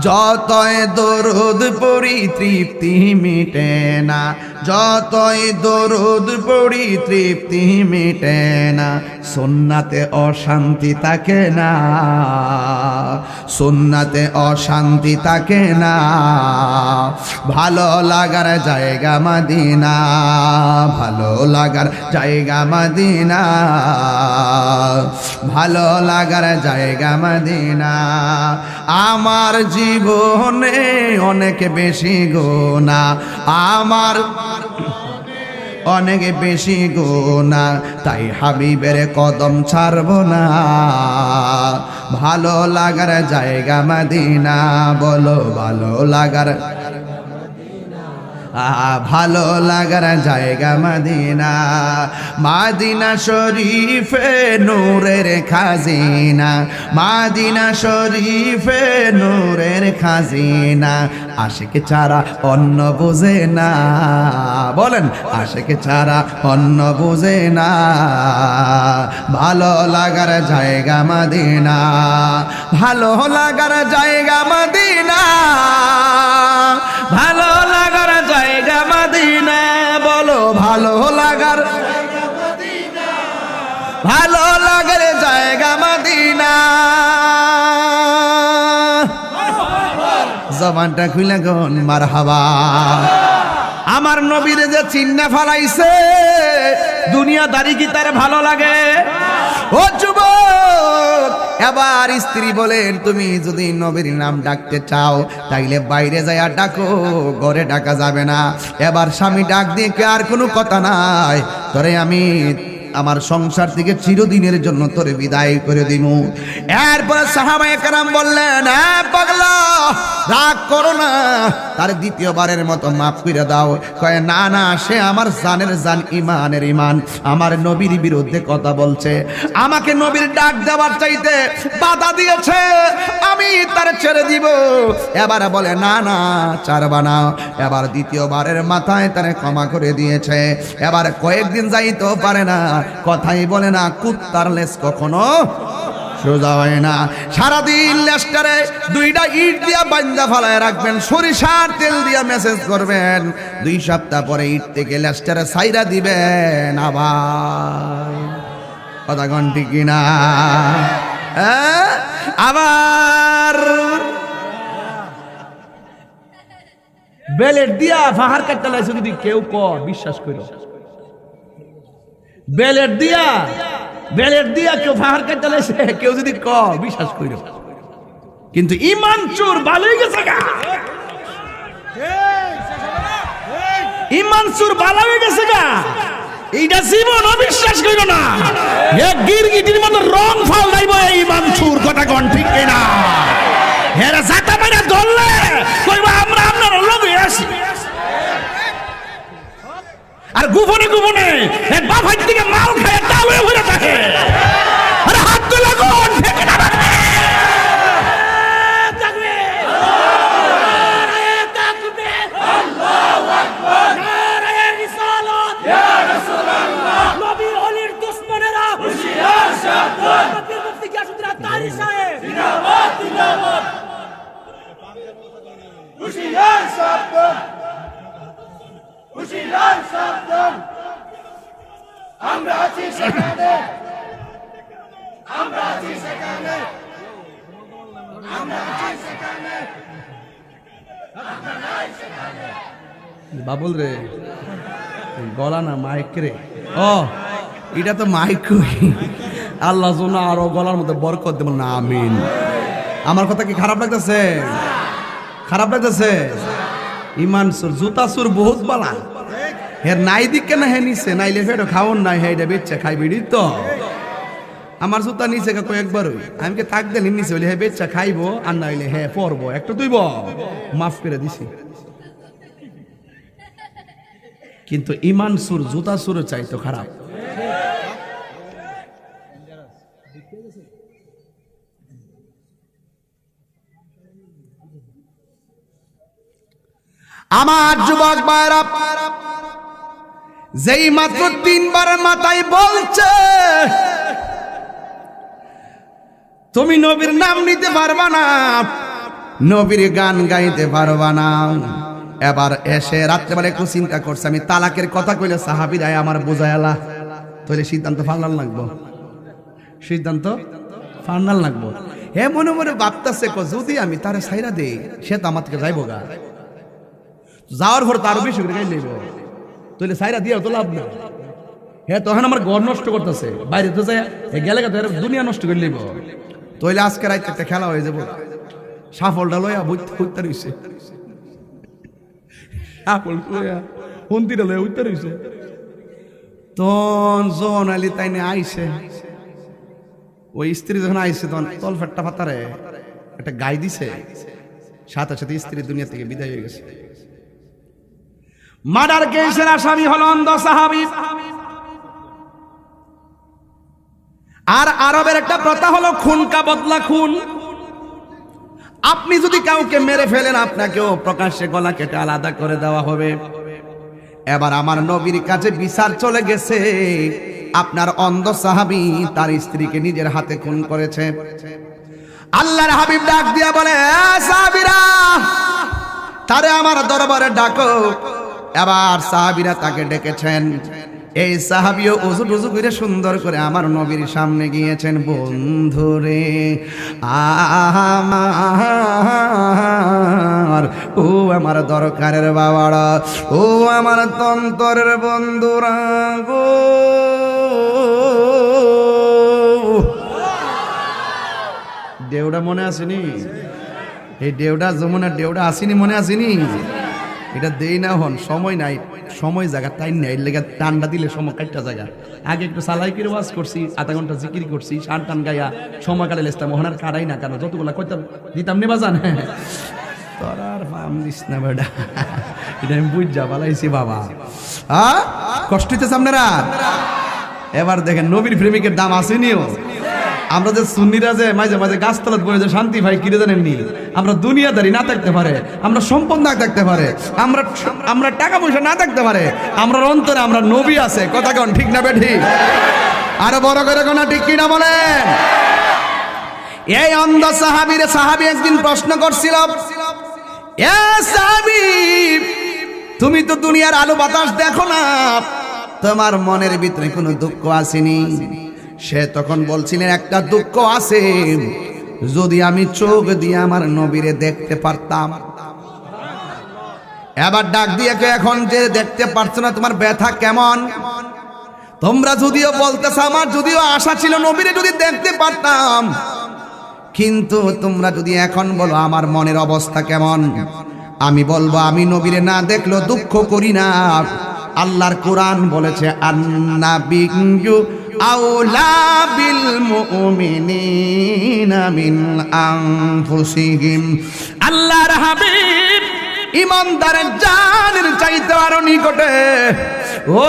যতই দরুদ পড়ি তৃপ্তি মিটে না, যতই দরুদ পড়ি তৃপ্তি মিটে না, সুন্নাতে অশান্তি থাকে না, সুন্নাতে অশান্তি থাকে না। ভালো লাগার জায়গা মদিনা, ভালো লাগার জায়গা মদিনা, ভালো লাগার জায়গা মদিনা। আমার জীবনে অনেক বেশি গুনাহ, আমার অনেক বেশি গুনাহ, তাই হাবিবের কদম ছাড়ব না, ভালো লাগার জায়গা মদিনা। বলো ভালো লাগার, ভালো লাগার জায়গা মদিনা। মদিনা শরীফে নূরের খাজিনা, মদিনা শরীফে নূরের খাজিনা। আশিক ছাড়া অন্য বুঝে না, বলেন আশিক ছাড়া অন্য বুঝে না, ভালো লাগার জায়গা মদিনা, ভালো লাগার জায়গা মদিনা, ভালো লাগার জায়গা মদিনা। বলো ভালো লাগার, ভালো লাগার জায়গা মদিনা। জবানটা খুলে গন মারহাবা। আমার নবীর যে চিন্না ফালাইছে, দুনিয়াদারি কি তার ভালো লাগে? ও যুবক, এবার স্ত্রী বলেন, তুমি যদি নবীর নাম ডাকতে চাও তাইলে বাইরে যাইয়া ডাকো, ঘরে ডাকা যাবে না। এবার স্বামী ডাক দিয়ে কে, আর কোনো কথা নাই, তোরে আমি আমার সংসার থেকে চিরদিনের জন্য তোরে বিদায় করে দিমু। এরপরে সাহাবায়ে কেরাম বললেন, পাগলা রাগ করো না, তার দ্বিতীয়বারের মতো মাফ করে দাও। কয় না না, সে আমার জানের জান, ইমানের ইমান, আমার নবীর বিরুদ্ধে কথা বলছে, আমাকে নবীর ডাক দেওয়ার চাইতে বাধা দিয়েছে, আমি তার ছেড়ে দিব। এবার বলে না না, ছাড়বা না। এবার দ্বিতীয়বারের মাথায় তারে ক্ষমা করে দিয়েছে। এবার কয়েকদিন যাইতেও পারে না, কথাই বলে না, কুত্তার লেজ কখনো সোজা হয় না। সারাদিন লেস্টারে দুইটা ইট দিয়া বান্ধা ফালায় রাখবেন, সরিষার তেল দিয়া মেসেজ করবেন, 2 সপ্তাহ পরে ইট থেকে লেস্টারে সাইরা দিবেন। আবার কথা কোন ঠিক কিনা? আবার বেলেট দিয়া ফাহার কাটতে লাইছে, যদি কেউ কর বিশ্বাস করো, বেলেট দিয়া কেউ ফাহার কাটতে লাইছে, কেউ যদি কর বিশ্বাস করো। কিন্তু ইমান চোর ভালো হয়ে গেছে গা, ইমান চোর ভালো হয়ে গেছে গা, এইটা জীবন অবিশ্বাস করো না। এক গিরগিটির মতো রং ফাল দাইব এই ইমান চোর, কথা কোন ঠিক কিনা? হেরা জাতা মাইরা ধরলে কইবা আমরা আপনার লগে আসি। আর গোপনে গোপনে এক বাফাই থেকে মাল খায় টালে হয়ে থাকে। আরে হাত তো লাগুন ঠেকে না বাবা। তাকবীর নারে তাকবীর আল্লাহু আকবার নারে রিসালাত ইয়া রাসূলুল্লাহ নবী ওলির দুশমনেরা হুশিয়ার সাবধান নবী মুফতি গিয়াসউদ্দিন তারি সাহেব জিন্দাবাদ জিন্দাবাদ হুশিয়ার সাবধান হুশিয়ার সাবধান আমরা আছি সেখানে আমরা আছি সেখানে আমরা আছি সেখানে আমরা নাই সেখানে। বাবুল রে গলা না মাইক রে। ও এটা তো মাইক কই। আল্লাহ যেন আরো গলার মধ্যে বরকত দেব না আমিন। আমার কথা কি খারাপ লাগতেছে? খারাপ লাগতেছে? ইমান সুর জুতা সুর বহুত বালা হের নাই দিক কেন হে নিছে নাইলে ফেটো খাওন নাই হে এটা বেচ্চা খাইবিড়ি তো আমার জুতা নিচে কয়েকবারই আমি কে থাক দিন নিচে হইলে হে বেচ্চা খাইবো আর নাইলে হে পরবো একটা তুইব মাফ করে দিছি। কিন্তু ইমান সুর জুতা সুর চাইতো খারাপ। আমার যুবক ভাইরা যেই মাত্র 3 বার মাথায় বলছে তুমি নবীর নাম নিতে পারবা না, নবীর গান গাইতে পারবা না, এবার এসে রাত্রেবেলা একটু চিন্তা করছে আমি তালাকের কথা কইলে সাহাবীরা আমার বুঝায়ালা, তাহলে সিদ্ধান্ত ফাইনাল লাগবো, সিদ্ধান্ত ফাইনাল লাগবো। হে মনে মনে ভাবতেছে যদি আমি তারে ছাইরা দেই সে তো আমার থেকে যাইবো গা, যাওয়ার পর তারও বেশি করে গাই লইব, তাহলে ছাইরা দিয়েও তো লাভ না। হ্যাঁ তখন আমার ঘর নষ্ট করতেছে, বাইরে তো যায় গেলে দুনিয়া নষ্ট করে লইব, তাহলে আজকে রাইতে একটা খেলা হয়ে যাবো, সাফলটা লইয়া বুঝতে রইছে, সাফল লইয়া হন্তিটা লইয়া উঠতে রইছে। তখন জন আলী তাই নিয়ে আইসে, ওই স্ত্রী যখন আইসে তখন তল ফেটটা ফাতারে একটা গাই দিছে, সাথে সাথে স্ত্রী দুনিয়া থেকে বিদায় হয়ে গেছে। মার্ডার কেসের আসামি হলো অন্ধ সাহাবী। আর আরবের একটা প্রথা হলো খুন কা বদলা খুন, আপনি যদি কাউকে মেরে ফেলেন আপনাকেও প্রকাশ্যে গলা কেটে আলাদা করে দেওয়া হবে। এবার আমার নবীর কাছে বিচার চলে গেছে, আপনার অন্ধ সাহাবী তার স্ত্রীকে নিজের হাতে খুন করেছে। আল্লাহর হাবিব ডাক দিয়া বলে সাহাবীরা তারে আমার দরবারে ডাকো। এবার সাহাবীরা তাকে ডেকেছেন, এই সাহাবীও ওযু টুজু করে সুন্দর করে আমার নবীর সামনে গিয়েছেন। বন্ধুরে আমার, ও আমার দরকারের বাবারা, ও আমার তন্তরের বন্ধুরা গো, দেউড়া মনে আসেনি? এই দেউড়া যমুনার দেউড়া আসেনি, মনে আসেনি? এটা দেই না হন, সময় নাই, সময় জায়গা তাই নাই, লেগে টান্ডা দিলে সময় কাটটা জায়গা। আগে একটু সালাইকির ওয়াজ করছি, আধা ঘন্টা জিকির করছি, শান টান গাইয়া সময় কাটালে ইসলাম ওহানার কাটাই না, কারণ যতগুলা কইতাম দিতাম নে বাজান। তোর আর ফাম দিস না বেটা, এটা আমি বুঝা পালাইছি বাবা। কষ্ট হইতেছে আপনারা? এবার দেখেন নবীর প্রেমিকের দাম আসেনিও। আমরা যে সুন্নিরা যে মাঝে মাঝে গাছতলাত বলে যে শান্তি ভাই কিরে জানেননি, আমরা দুনিয়াদারি না থাকতে পারে, আমরা সম্পদ না থাকতে পারে, আমরা টাকা পয়সা না থাকতে পারে, আমরা অন্তরে আমরা নবী আছে। কথা কোন ঠিক না বেঠি? আরো বড় করে কোন ঠিক কিনা বলেন? এই অন্ধ সাহাবী একদিন প্রশ্ন করছিল, এ সাহাবী তুমি তো দুনিয়ার আলো বাতাস দেখো না, তোমার মনের ভিতরে কোনো দুঃখ আসেনি? সে তখন বলছিলেন একটা দুঃখ আছে, যদি আমি চোখ দিয়ে আমার নবীরে দেখতে পারতাম। এবার ডাক দিয়ে এখন যে দেখতে পারছো না তোমার ব্যথা কেমন? তোমরা যদিও বলতেছ আমার যদিও আশা ছিল নবীরে যদি দেখতে পারতাম, কিন্তু তোমরা যদি এখন বলো আমার মনের অবস্থা কেমন, আমি বলবো আমি নবীরে না দেখলেও দুঃখ করি না। আল্লাহর কোরআন বলেছে আন্নাবিয়্যু আউলা বিল মুমিনিনা মিন আনফুসিহিম। আল্লাহর হাবিব ইমানদারের জানের চাইতে আরো নিকটে। ও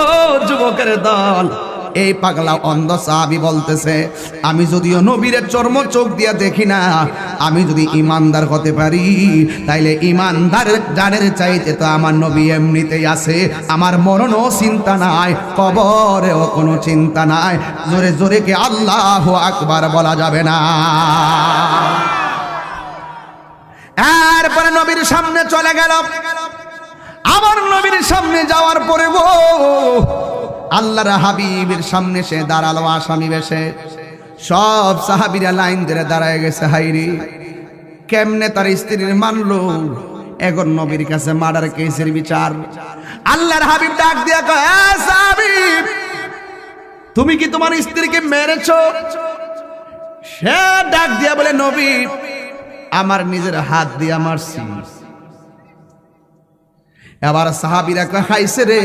যুবকের দল, এই পাগলা অন্ধ সাহাবী বলতেছে, আমি যদিও নবীর চর্ম চোখ দিয়ে দেখি না, আমি যদি ইমানদার হতে পারি তাইলে ইমানদারের জানের চাইতে তো আমার নবী এমনিতেই আছে, আমার মরণও চিন্তা নাই, কবরেও কোনো চিন্তা নাই। জোরে জোরে কি আল্লাহু আকবার বলা যাবে না? এরপরে নবীর সামনে চলে গেল। আমার নবীর সামনে যাওয়ার পরে গো আল্লাহর হাবিবের সামনে সে দাঁড়ালো আসামি বেশে। সব সাহাবীরা লাইন ধরে দাঁড়ায় গেছে। হাইরে কেমনে তার স্ত্রীর মানলো? এখন নবীর কাছে মার্ডার কেসের বিচার। আল্লাহর হাবিব ডাক দিয়া কয়, এ সাহাবী, তুমি কি তোমার স্ত্রীকে মেরেছো? সে ডাক দিয়া বলে, নবী, আমার নিজের হাত দিয়ে মারছি। এবার সাহাবীরা কয়, হাইছে রে,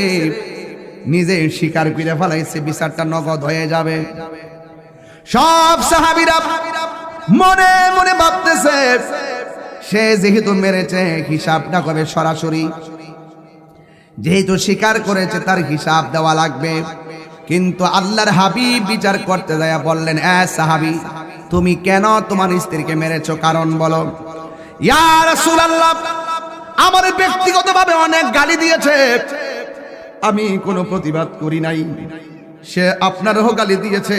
নিজে স্বীকার করে ফেলাইছে, বিচারটা নগদ হয়ে যাবে। সব সাহাবীরা মনে মনে ভাবতেছে, সে যেহেতু মেরেছে হিসাবটা কবে সরাসরি, যেহেতু স্বীকার করেছে তার হিসাব দেওয়া লাগবে। কিন্তু আল্লাহর হাবিব বিচার করতে যায় বললেন, এ সাহাবী, তুমি কেন তোমার স্ত্রীকে মেরেছো? কারণ বলো। ইয়া রাসূলুল্লাহ, আমার ব্যক্তিগতভাবে অনেক গালি দিয়েছে, আমি কোনো প্রতিবাদ করি নাই। সে আপনারও গালি দিয়েছে,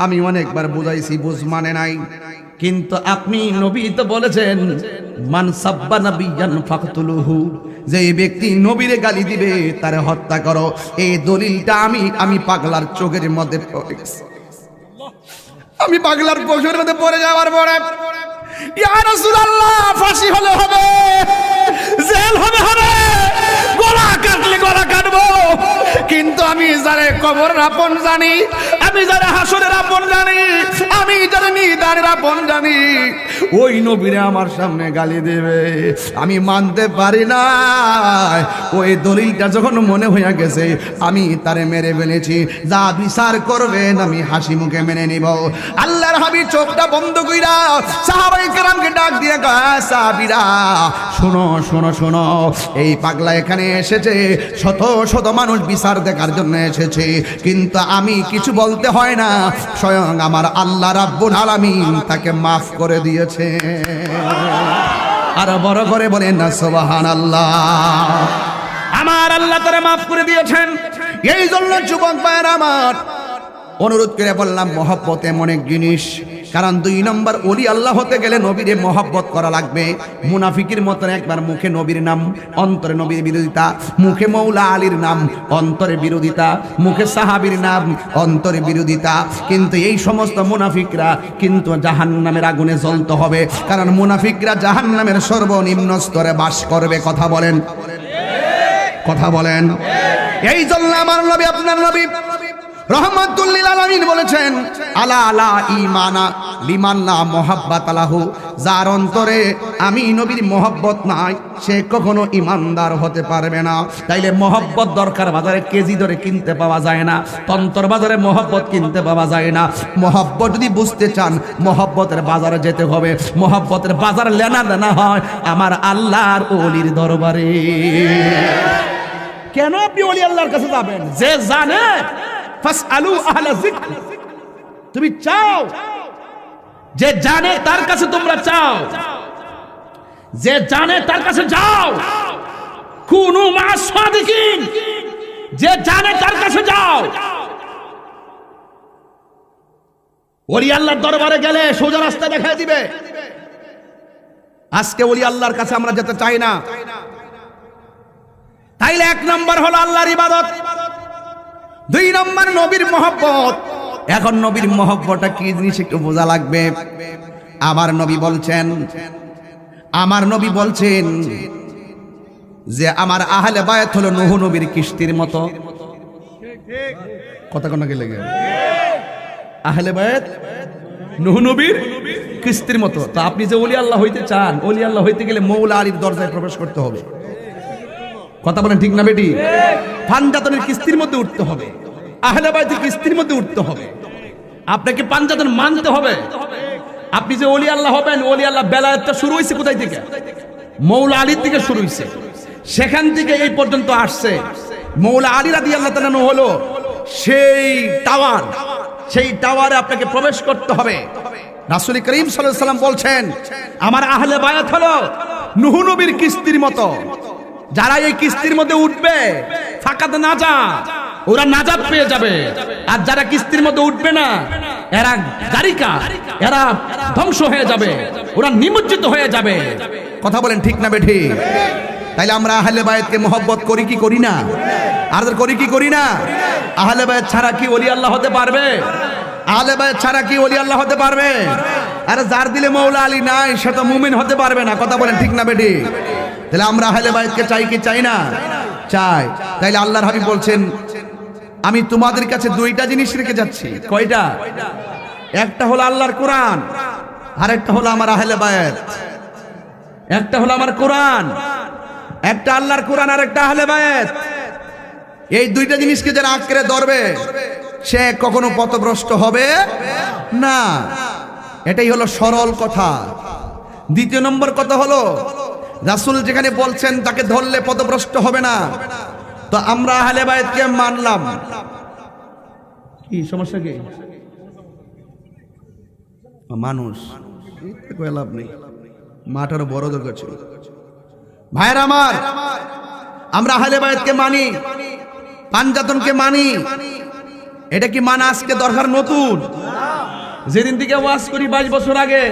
আমি অনেকবার বুঝাইছি, বুঝ মানে নাই। কিন্তু আপনি নবী তো বলেছেন, মান সাব্বা নাবিয়ান ফাকতুলুহু, যে ব্যক্তি নবীরে গালি দিবে তারে হত্যা করো। এই দলিলটা আমি পাগলার চোখের মধ্যে পড়ে গেছে। আমি পাগলার চোখের মধ্যে পড়ে যাওয়ার পরে, ইয়া রাসূলুল্লাহ, ফাঁসি হলে হবে, জেল হবে, গলা কাটলে গলা কাটবো, কিন্তু আমি যারে কবরের আপন জানি, আমি যারা হাসরের আপন জানি, আমি যারা নিদানের আপন জানি, ওই নবীরে আমার সামনে গালি দেবে, আমি মানতে পারি না। ওই দলিলটা যখন মনে হইয়া গেছে, আমি তারে মেরে ফেলেছি, যা বিচার করবেন আমি হাসি মুখে মেনে নিব। আল্লাহর হাবিব চোখটা বন্ধ কইরা সাহাবায়ে কেরামকে ডাক দিয়ে কয়, সাহাবীরা শোনো শোনো শোনো, এই পাগলা এখানে এসেছে, শত শত মানুষ বিচার দেখার জন্য এসেছে, কিন্তু আমি কিছু বলতে হয় না, স্বয়ং আমার আল্লাহ রাব্বুল আলামিন তাকে মাফ করে দিয়েছে। আর বড় করে বলেন না সুবহানাল্লাহ। আমার আল্লাহ তারে মাফ করে দিয়েছেন। এই জন্য যুবক ভাইরা আমার, অনুরোধ করে বললাম, মহব্বত এমন এক জিনিস, কারণ 2 নম্বর ওলি আল্লাহ হতে গেলে নবীরে মহব্বত করা লাগবে। মুনাফিকের মতন একবার মুখে নবীর নাম, অন্তরে নবীর বিরোধিতা, মুখে মৌলা আলীর নাম, অন্তরে বিরোধিতা, মুখে সাহাবীর নাম, অন্তরে বিরোধিতা। কিন্তু এই সমস্ত মুনাফিকরা কিন্তু জাহান্নামের আগুনে জ্বলতে হবে, কারণ মুনাফিকরা জাহান্নামের সর্বনিম্ন স্তরে বাস করবে। কথা বলেন, কথা বলেন। এই জন্য আমার নবী, আপনার নবী রহমাতুল লিল আলামিন বলেছেন, আলা আলা ঈমানা লিমান লা মুহাব্বাত লাহু, যার অন্তরে আমি নবীর মহব্বত নাই, সে কখনো ইমানদার হতে পারবে না। তাইলে মহব্বত দরকার, বাজারে কেজি ধরে কিনতে পাওয়া যায় না, তন্তর বাজারে মহব্বত কিনতে পাওয়া যায় না। মহব্বত যদি বুঝতে চান, মহব্বতের বাজারে যেতে হবে। মহব্বতের বাজার লেনা দেনা হয় আমার আল্লাহর ওলির দরবারে। কেন আপনি ওলি আল্লাহর কাছে যাবেন? যে জানে, ফাসআলু আহলা যিকর, তুমি চাও, যে জানে তার কাছে তোমরা চাও, যে জানে তার কাছে যাও। কুনু মা'আস সাদিকিন, যে জানে তার কাছে যাও। ওলি আল্লাহর দরবারে গেলে সোজা রাস্তা দেখায় দিবে। আজকে ওলি আল্লাহর কাছে আমরা যেতে চাই না। তাইলে 1 নম্বর হলো আল্লাহর ইবাদত, 2 নম্বর নবীর মহব্বত। এখন নবীর মহব্বতটা কি জিনিস একটু বোঝা লাগবে। আমার নবী বলছেন যে আমার আহলে বায়াত হলো নূহ নবীর কিস্তির মতো। কথা কোন কি লাগে? আহলে বায়াত নূহ নবীর কিস্তির মতো। তো আপনি যে ওলি আল্লাহ হইতে চান, ওলি আল্লাহ হইতে গেলে মৌলা আলীর দরজায় প্রবেশ করতে হবে। কথা বলেন ঠিক না বেটি? ফান্ডাতনের কিস্তির মধ্যে উঠতে হবে। আহলে বাইতের কিস্তির মধ্যে উঠতে হবে, আপনাকে পাঞ্জাতন মানতে হবে। আপনি যে ওলি আল্লাহ হবেন, ওলি আল্লাহ বেলায়েতটা শুরু হয়েছে কোথায় থেকে? মৌলা আলীর থেকে শুরু হয়েছে, সেখান থেকে এই পর্যন্ত আসছে। মৌলা আলী রাদিয়াল্লাহু তাআলা হলো সেই টাওয়ার, সেই টাওয়ারে আপনাকে প্রবেশ করতে হবে। রাসূল করিম সাল্লাল্লাহু আলাইহি ওয়াসাল্লাম বলছেন, আমার আহলে বায়াত হলো নূহ নবীর কিস্তির মতো, যারা এই কিস্তির মধ্যে উঠবে ফাকাদ নাজাত, ওরা নাজাত পেয়ে যাবে। আর যারা কিস্তির মধ্যে উঠবে না, এরা গারিকা, এরা ধ্বংস হয়ে যাবে, ওরা নিমজ্জিত হয়ে যাবে। কথা বলেন ঠিক না বেঠি? তাইলে আমরা আহলে বায়াতকে মহব্বত করি কি করি না? আর করি কি করি না? আহলে বায়াত ছাড়া কি ওলি আল্লাহ হতে পারবে? আহলে বায়াত ছাড়া কি ওলি আল্লাহ হতে পারবে? আরে যার দিলে মৌলা আলী নাই, সে তো মুমিন হতে পারবে না। কথা বলেন ঠিক না বেঠি? তাহলে আমরা আহলে বায়াতকে চাই কি চাই না? চাই। তাইলে আল্লাহর হাবিব বলছেন, আমি তোমাদের কাছে দুইটা জিনিস রেখে যাচ্ছি। কয়টা? একটা হলো আল্লাহর কোরআন, আর একটা হলো আমার আহলে বায়াত। একটা হলো আমার কোরআন, একটা আল্লাহর কোরআন, আর একটা আহলে বায়াত। এই দুইটা জিনিসকে যারা আঁকড়ে ধরবে, সে কখনো পথভ্রষ্ট হবে না। এটাই হলো সরল কথা। দ্বিতীয় নম্বর কথা হলো, রাসূল যেখানে বলছেন তাকে ধরলে পথভ্রষ্ট হবে না, তো আমরা আহলে বায়াতকে মানলাম। কি সমস্যা? কি মানুষ লাভ নেই, মাঠারও বড় দরকার ছিল। ভাইয়ের আমার, আমরা আহলে বায়াতকে মানি, পাঞ্জাতনকে মানি। এটা কি মানা আজকে দরকার নতুন? যেদিন থেকে ওয়াজ করি 22 বছর আগে,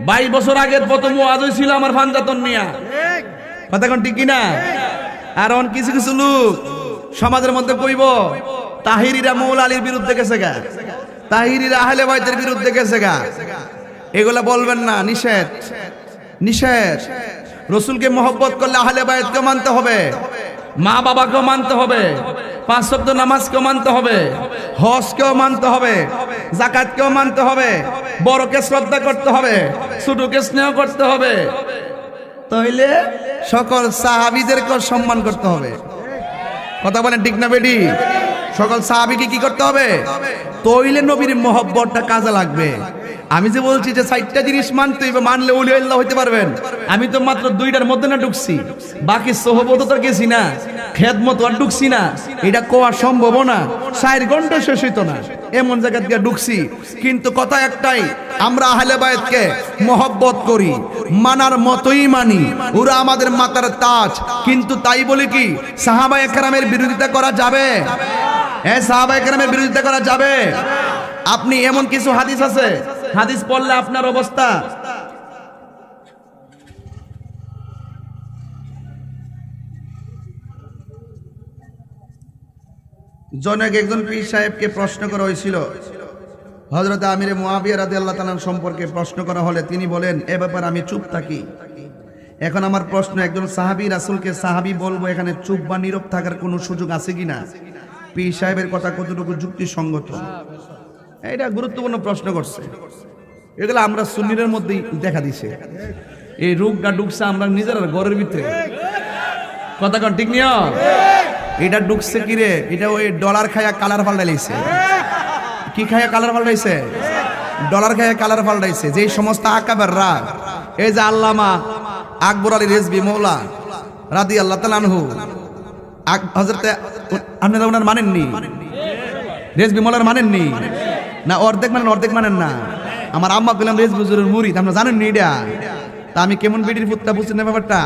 22 বছর আগের প্রথম ওয়াজ হয়েছিল আমার পাঞ্জাতন নিয়া। কথা কোন ঠিক কিনা? আর অন কিছু কিছু লোক সমাজের মধ্যে কইব তাহিরিরা মৌলা আলীর বিরুদ্ধে গেছে গা, তাহিরিরা আহলে বায়াতের বিরুদ্ধে গেছে গা। এগুলা বলবেন না, নিষেধ, নিষেধ। রসুলকে মহব্বত করলে আহলে বায়াতকে মানতে হবে, মা বাবাকেও মানতে হবে, 5 ওয়াক্ত নামাজকেও মানতে হবে, হজকেও মানতে হবে, যাকাতকেও মানতে হবে, বড়কে শ্রদ্ধা করতে হবে, ছোটকে স্নেহ করতে হবে। তাইলে সকল সাহাবীদেরকেও সম্মান করতে হবে। কথা বলেন ঠিক না বেডি? সকল সাহাবীকে কি করতে হবে? তইলে নবীর মহব্বতটা কাজে লাগবে। আমি যে বলছি যে 4টা জিনিস মানতে হইবে, মানলে ওলি আল্লাহ হইতে পারবেন। আমি তো মাত্র 2টার মধ্যে না ঢুকছি, বাকি সোহবত তো গেছি না, খেদমত আর ঢুকছি না। এটা কোয়া সম্ভব না, 4 ঘন্টা শেষ হইতো না, এমন জায়গা দিয়ে ঢুকছি। কিন্তু কথা একটাই, আমরা আহলে বায়াতকে মহব্বত করি, মানার মতোই মানি। ওরা আমাদের মাথার তাজ। কিন্তু তাই বলে কি সাহাবায়ে কেরামের বিরোধিতা করা যাবে? সাহাবায়ে কেরামের বিরোধিতা করা যাবে? আপনি এমন কিছু হাদিস আছে, হাদিস পড়লে আপনার অবস্থা। জনক একজন পীর সাহেবকে প্রশ্ন করা হয়েছিল, হযরত আমিরে মুয়াবিয়া রাদিয়াল্লাহু তাআলা সম্পর্কে প্রশ্ন করা হলে তিনি বলেন, এ ব্যাপারে আমি চুপ থাকি। এখন আমার প্রশ্ন, একজন সাহাবী রাসূলকে সাহাবী বলবো, এখানে চুপ বা নীরব থাকার কোনো সুযোগ আছে কিনা? পীর সাহেবের কথা কতটুকু যুক্তিসঙ্গত? এটা গুরুত্বপূর্ণ প্রশ্ন করছে। এগুলো আমরা সুন্নিদের মধ্যেই দেখা দিছে। এই রোগটা ঢুকছে আমরা নিজের ঘরের ভিতরে। কথা কোন ঠিক নিও? এটা ঢুকছে কি রে? এটা ওই ডলার খায়া কালার পাল্টাইছে। কি খায়া কালার পাল্টাইছে? ডলার খায়া কালার পাল্টাইছে। যেই সমস্ত আকাবেররা, এই যে আল্লামা আকবর আলী রেজভী মৌলা রাদিয়াল্লাহু তাআলা আনহু, হযরত আপনারা ওনার মানেননি? রেজভী মৌলার মানেননি না? অর্ধেক মানেন, অর্ধেক মানেন না। আমার আম্মা বললাম রেজভী হুজুরের মুরিদ, আপনারা জানেন নি এটা? তা আমি কেমন বিডির পুত্তা বুঝছেন না ব্যাপারটা?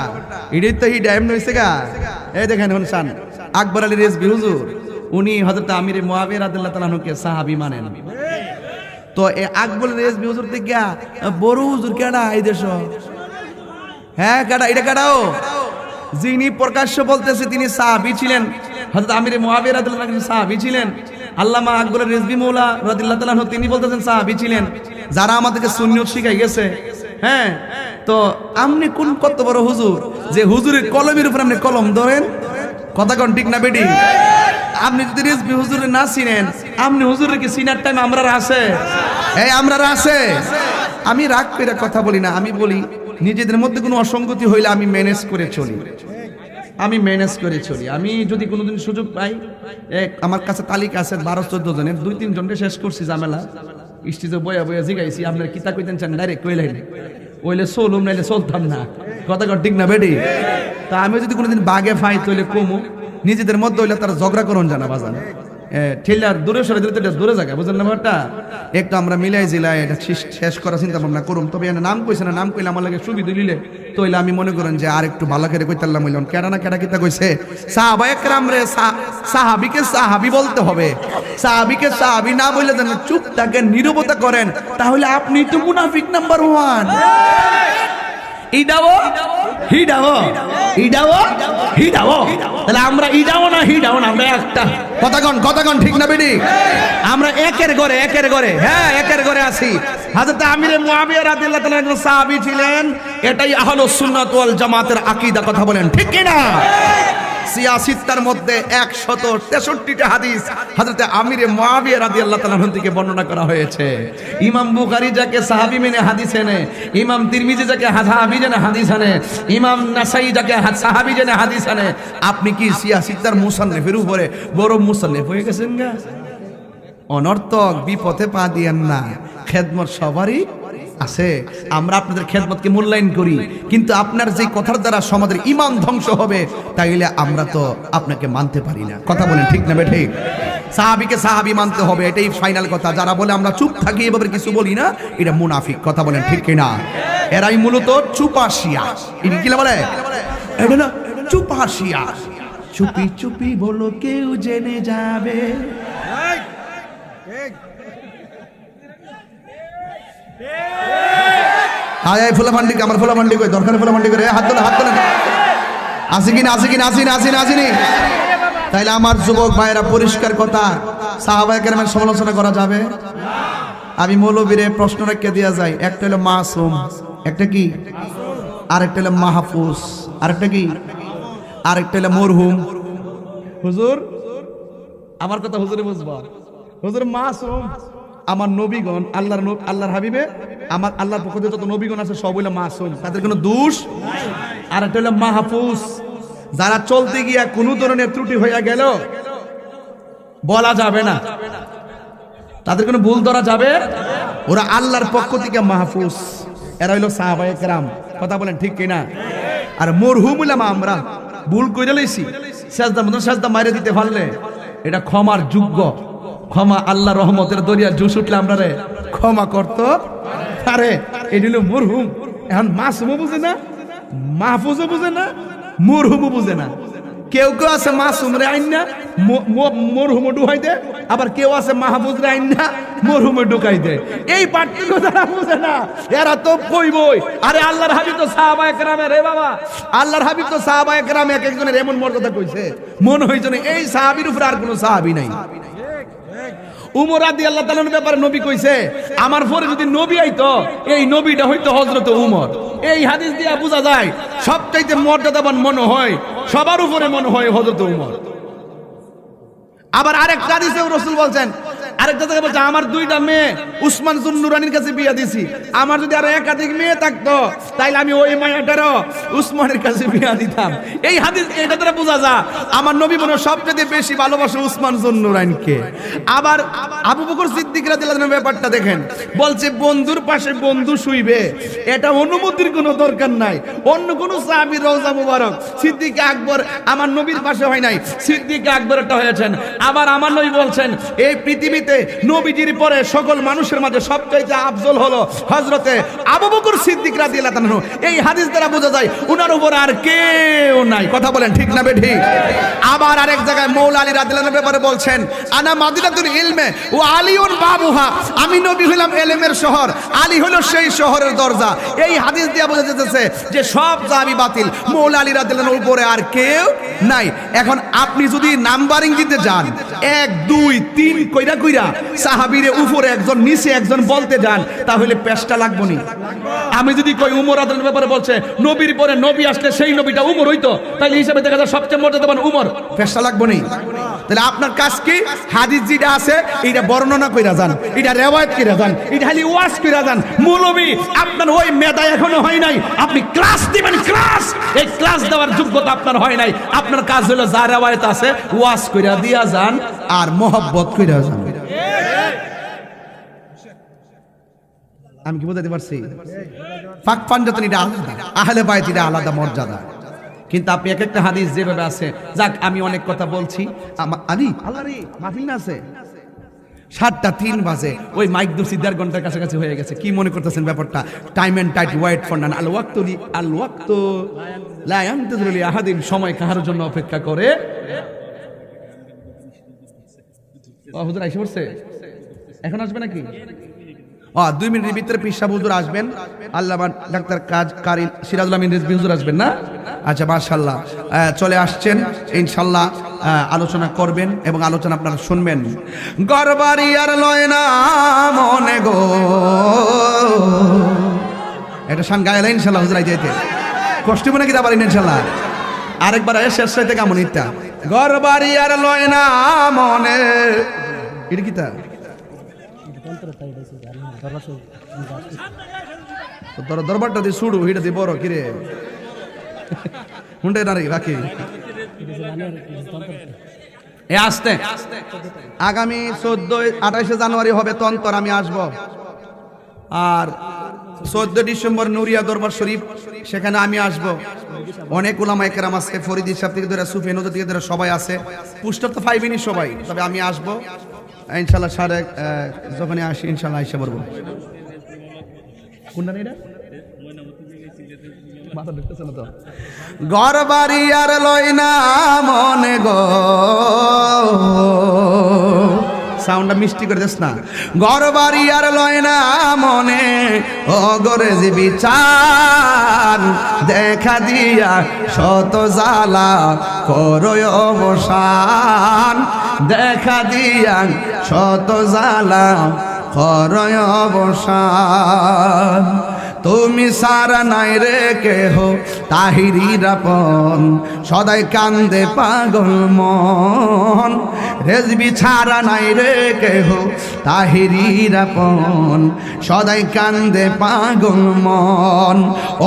এটাই তো হিডা এমন হইছে গা। এই দেখেন শুনছেন, আকবর আলী রেজভী হুজুর উনি হযরত আমির মুয়াবিয়া রাদিয়াল্লাহু তাআলা আনহুকে সাহাবী মানেন। তো এই আকবর রেজভী হুজুর থেকে বড় হুজুর কেডা এই দেশ? হ্যাঁ কেডা? এটা কেডাও? যিনি প্রকাশ্য বলতেছে তিনি সাহাবী ছিলেন, হযরত আমির মুয়াবিয়া রাদিয়াল্লাহু তাআলা সাহাবী ছিলেন। আল্লামা আকবর রেজভী মৌলা রাদিয়াল্লাহু তাআলা আনহু তিনি বলতেছেন সাহাবী ছিলেন। যারা আমাদেরকে সুন্নিয়ত শিখাই গেছে। হ্যাঁ, তো আপনি কোন কত বড় হুজুর যে হুজুরের কলমের উপর আপনি কলম ধরেন? কথা কোন ঠিক না বেডি? আপনি যদি রেজভী হুজুরে না চিনেন, আপনি হুজুরের কি চিনার টাইম আমরা আছে? এই আমরা আছে। আমি রাগ করে কথা বলি না, আমি বলি নিজেদের মধ্যে কোনো অসঙ্গতি হইলে আমি ম্যানেজ করে চলি। আমি ম্যানেজ করে চলি। আমি যদি কোনোদিন সুযোগ পাই, আমার কাছে তালিকা আছে 12-14 জনের, 2-3 জনকে শেষ করছি ঝামেলা। স্টেজে বয়া বয়া জিগাইছি আপনার কিতা কইতেন চান, ডাইরেক্ট কইলেন ওইলে চলুম নাইলে চলতাম না। কথা কর ঠিক না বেটি? তা আমি যদি কোনোদিন বাগে ফাই তৈলে কমু, নিজেদের মধ্যে হইলে তারা ঝগড়া করুন জানা বাজান ঠেলার দূরে সরে দিলে তো এটা দূরে জায়গা, বুঝলেন না ব্যাপারটা? একটু আমরা মিলাই জিলাই এটা শেষ করার চিন্তা ভাবনা করুন। তবে এনে নাম কইছে না, নাম কইলে আমার লাগে সুবিধা দিলে তইলে আমি মনে করেন যে আর একটু ভালো করে কইতাল্লাম হইলাম। কেডা না কেডা কিতা কইছে, সাহাবায়ে কেরাম রে সাহাবীকে সাহাবী বলতে হবে। সাহাবীকে সাহাবী না বললে যেন চুপ থাকেন, নীরবতা করেন, তাহলে আপনি তো মুনাফিক নাম্বার 1। ইডাও হিডাও ইডাও হিডাও, তাহলে আমরা ইডাও না হিডাও না, আমরা একটা। কথাগণ ঠিক না বেটি? আমরা একের ঘরে হ্যাঁ একের ঘরে আছি। হযরত আমির মুআবিয়া রাদিয়াল্লাহু তাআলা একজন সাহাবী ছিলেন। এটাই আহলুস সুন্নাত ওয়াল জামাতের আকীদা। কথা বলেন ঠিক কি না? সিয়াসিত্তার মধ্যে 163টা হাদিস হযরত আমির মুআবিয়া রাদিয়াল্লাহু তাআলা থেকে বর্ণনা করা হয়েছে। ইমাম বুখারী যাকে সাহাবী মেনে হাদিস এনে, ইমাম তিরমিজি যাকে সাহাবী জেনে হাদিস আনে, ইমাম নাসাই যাকে সাহাবী জেনে হাদিস আনে। আপনি কি সিয়াসিত্তার মুসান্নিফের উপরে বড় মুসান্নিফ হয়ে গেছেন গা? অনর্থক বিপথে পা দিয়েন না। খেদমত সবারই আছে, আমরা আপনাদের খেদমতকে মূল্যায়ন করি, কিন্তু আপনার যে কথার দ্বারা সমাজের ঈমান ধ্বংস হবে তাইলে আমরা তো আপনাকে মানতে পারি না। কথা বলেন ঠিক না ঠিক? সাহাবীকে সাহাবী মানতে হবে, এটাই ফাইনাল কথা। যারা বলে আমরা চুপ থাকি এভাবে কিছু বলি না, এটা মুনাফিক। কথা বলেন ঠিক কিনা? এরাই মূলত চুপাশিয়া। এটা কি বলে? এটা না চুপাশিয়া, চুপি চুপি বলো কেউ জেনে যাবে। আয় আয় ফুলামান্ডি, আমার ফুলামান্ডি কই দরকার, ফুলামান্ডি করে হাত তোলেন, হাত তোলেন। আসিনি। তাইলে আমার যুবক ভাইরা পরিষ্কার কথা, সাহাবায়ে কেরামের সমালোচনা করা যাবে? আমি মৌলবীরে প্রশ্ন রেখে দেওয়া যায়, একটা হলো মাসুম, একটা কি, আরেকটা হলো মাহফুজ, আরেকটা কি, আরেকটা হলো মরহুম। হুজুর আমার কথা হুজুরে বুঝবা, হুজুর মাসুম আমার নবীগণ, আল্লাহর হাবিবে, আমার আল্লাহর পক্ষ থেকে যত নবীগণ আছে সব হইলো মাসুম, তাদের কোনো দোষ। আর একটা হলো মাহফুজ, যারা চলতে গিয়া কোনো ধরনের ত্রুটি হইয়া গেল বলা যাবে না, তাদের কোনো ভুল ধরা যাবে, ওরা আল্লাহর পক্ষ থেকে মাহফুজ। এরা হইলো সাহাবায়ে কেরাম। কথা বলেন ঠিক কিনা? আর মরহুম হইলাম আমরা, ভুল কইরা লইছি, সেজদা মাইরে দিতে পারলে এটা ক্ষমার যোগ্য। ক্ষমা আল্লাহ রহমতের দরিয়া জুস উঠলে আমরা রে ক্ষমা করতে পারে। এটি হলো মরহুম। এখন মাসুমও বুঝে না, মাহফুজও বুঝে না, মরহুমও বুঝে না। কেউ কেউ আছে মাসুম রে আইন না মরহুমও ঢুকাই দে, আবার কেউ আছে মাহফুজ রে আইন না মরহুমে ঢুকাই দে। এই পার্থক্য তারা বুঝে না। এরা তো কইবই আরে আল্লাহর হাবিব তো সাহাবায়ে কেরামের, রে বাবা আল্লাহর হাবিব তো সাহাবায়ে কেরাম এক একজনের এমন মর্যাদা কইছে, মনে হইছে এই সাহাবীর উপর আর কোনো সাহাবী নাই। উমর রাদিয়াল্লাহু তাআলার ব্যাপারে নবী কইছে, আমার পরে যদি নবী আইতো এই নবীটা হইতো হযরত উমর। এই হাদিস দিয়া বোঝা যায় সবচাইতে মর্যাদাবান মনে হয়, সবার উপরে মনে হয় হযরত উমর। আবার আরেকটা হাদিসে রাসূল বলছেন, আরেকটা জায়গায় বলছে আমার 2টা মেয়ে উসমান জুন্নুরানির কাছে বিয়া দিছি, আমার যদি আরো একাধিক মেয়ে থাকতো তাইলে আমি ওই মায়াটারও উসমানের কাছে বিয়া দিতাম। এই হাদিস এটা দ্বারা বোঝা যায় আমার নবী মনে সবচেয়ে বেশি ভালোবাসে উসমান জুন্নুরাইনকে। আবার আবু বকর সিদ্দিক রাদিয়াল্লাহু আনহুর ব্যাপারটা দেখেন, বলছে বন্ধুর পাশে বন্ধু শুইবে, এটা অনুমতির কোনো দরকার নাই। অন্য কোন সাহাবী রওজা মুবারক সিদ্দিক আকবর আমার নবীর পাশে হয় নাই, সিদ্দিক আকবরটা হয়েছেন। আবার আমার নবী বলছেন এই পৃথিবীতে নবীজির পরে সকল মানুষের মাঝে সবচাইতে আফজল হলো হযরতে আবু বকর সিদ্দিক রাদিয়াল্লাহু আনহু। এই হাদিস দ্বারা বোঝা যায় উনার উপর আর কেউ নাই। কথা বলেন ঠিক না বেঠিক? আবার আরেক জায়গায় মৌলা আলী রাদিয়াল্লাহু আনহুর ব্যাপারে বলছেন, আনা মাদিনাতুল ইলমে ওয়া আলিউন বাবুহা, আমি নবী হইলাম ইলমের শহর, আলী হলো সেই শহরের দরজা। এই হাদিস দিয়ে বোঝা যাচ্ছে যে সব সাহাবী বাতিল, মৌলা আলী রাদিয়াল্লাহু আনহুর উপরে আর কেউ নাই। এখন আপনি যদি নাম্বারিং দিতে যান 1 2 3 কইরা কইরা সাহাবীরে উপরে একজন নিচে একজন বলতে যান তাহলে পেশটা লাগবো নি? আমি যদি কই উমর রাদিয়াল্লাহু ব্যাপারে বলছে নবীর পরে নবী আসলে সেই নবীটা উমর হইতো, তাহলে হিসাবে দেখা যায় সবচেয়ে মর্যাদাবান উমর। পেশটা লাগবো নি? তাহলে আপনার কাজ কি? হাদিস যেটা আছে এটা বর্ণনা কইরা যান, এটা রিওয়ায়াত কইরা যান, এটা খালি ওয়াজ কইরা যান। মৌলবী আপনার ওই মেধা এখনো হয় নাই, আপনি ক্লাস দিবেন, ক্লাস। এই ক্লাস দেওয়ার যোগ্যতা আপনার হয় নাই। আপনার কাজ হলো যা রিওয়ায়াত আছে ওয়াজ কইরা দিয়া যান আর মোহাব্বত কইরা যান। আমি কি বুঝাতে পারছি? ফাঁক পাঞ্জাতন এটা আলাদা, আহলে বাইত এটা আলাদা মর্যাদা। কিন্তু আপনি এক একটা হাদিস যেভাবে আছে, যাক আমি অনেক কথা বলছি। আরে আল্লাহ রে, মাহফিল না আছে 7:03 বাজে, ওই মাইক দুসি 1.5 ঘন্টার কাছাকাছি হয়ে গেছে। কি মনে করতেছেন ব্যাপারটা? Time and tide wait for none, আল ওয়াক্তু লা ইয়ানতাযিরু লি আহাদিন, সময় কাহার জন্য অপেক্ষা করে। ও হুজুর আইসা পড়ছে, এখন আসবে নাকি? 2 মিনিটের ভিতরে পিসা হুজুর আসবেন। আল্লামা ডাক্তার কারি সিরাজুল আমিন রিজভী হুজুর আসবেন না? আচ্ছা মাশাআল্লাহ, চলে আসছেন। ইনশাআল্লাহ আলোচনা করবেন এবং আলোচনা আপনারা শুনবেন। গরবারি আর লয় না মনে গো, এটা শান গায়লা ইনশাআল্লাহ হুজুর আইতে কষ্ট মনে কি পারেন ইনশাআল্লাহ। আরেকবার শেষ সাইতে কেমন ইত্যা গরবারি আর লয় না মনে, এটা কি তা দরবারটা দিয়ে শুরু, এটা দিয়ে বড় কিরে হুন্ডে না রে বাকি এ আসতে। আগামী 28 জানুয়ারি হবে তন্তর, আমি আসব। আর 14 ডিসেম্বর নুরিয়া দরবার শরীফ, সেখানে আমি আসব। অনেক উলামা একরাম আছে, ফরিদি সাহেব থেকে ধরে সুফি নজর থেকে ধরে সবাই আছে। পুস্টার তো পাইবেনি সবাই, তবে আমি আসব ইনশাআল্লাহ। যখনই আসি ইনশাআল্লাহ আইসা পড়বো। কোনটা নেই মাথা ঢুকতেছে না তো। ঘর বাড়ি আর লয় না মনে গো, সাউন্ডটা মিষ্টি করে দিস না। ঘর বাড়ি আর লয় না মনে, ও গরে যে বিচার দেখা দিয়া শত জ্বালা করয় অবসান, দেখা দিয়া শত জ্বালা করয় অবসান। তুমি সারা নাই রে কেহ তাহিরির আপন, সদাই কান্দে পাগল মন। রেজবি ছাড়া নাই রে কেহ তাহিরির আপন, সদাই কান্দে পাগল মন।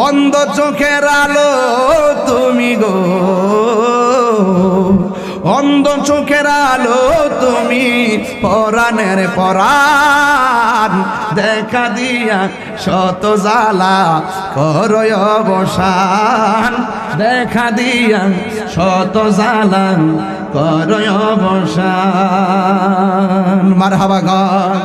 অন্ধ চোখের আলো তুমি গো, অন্ধ চোখের আলো তুমি, পরাণের পরাণ দেখা দিয়া শত জ্বালা করয় অবসান, দেখা দিয়া শত জ্বালা করয় অবসান। মারহাবা গান।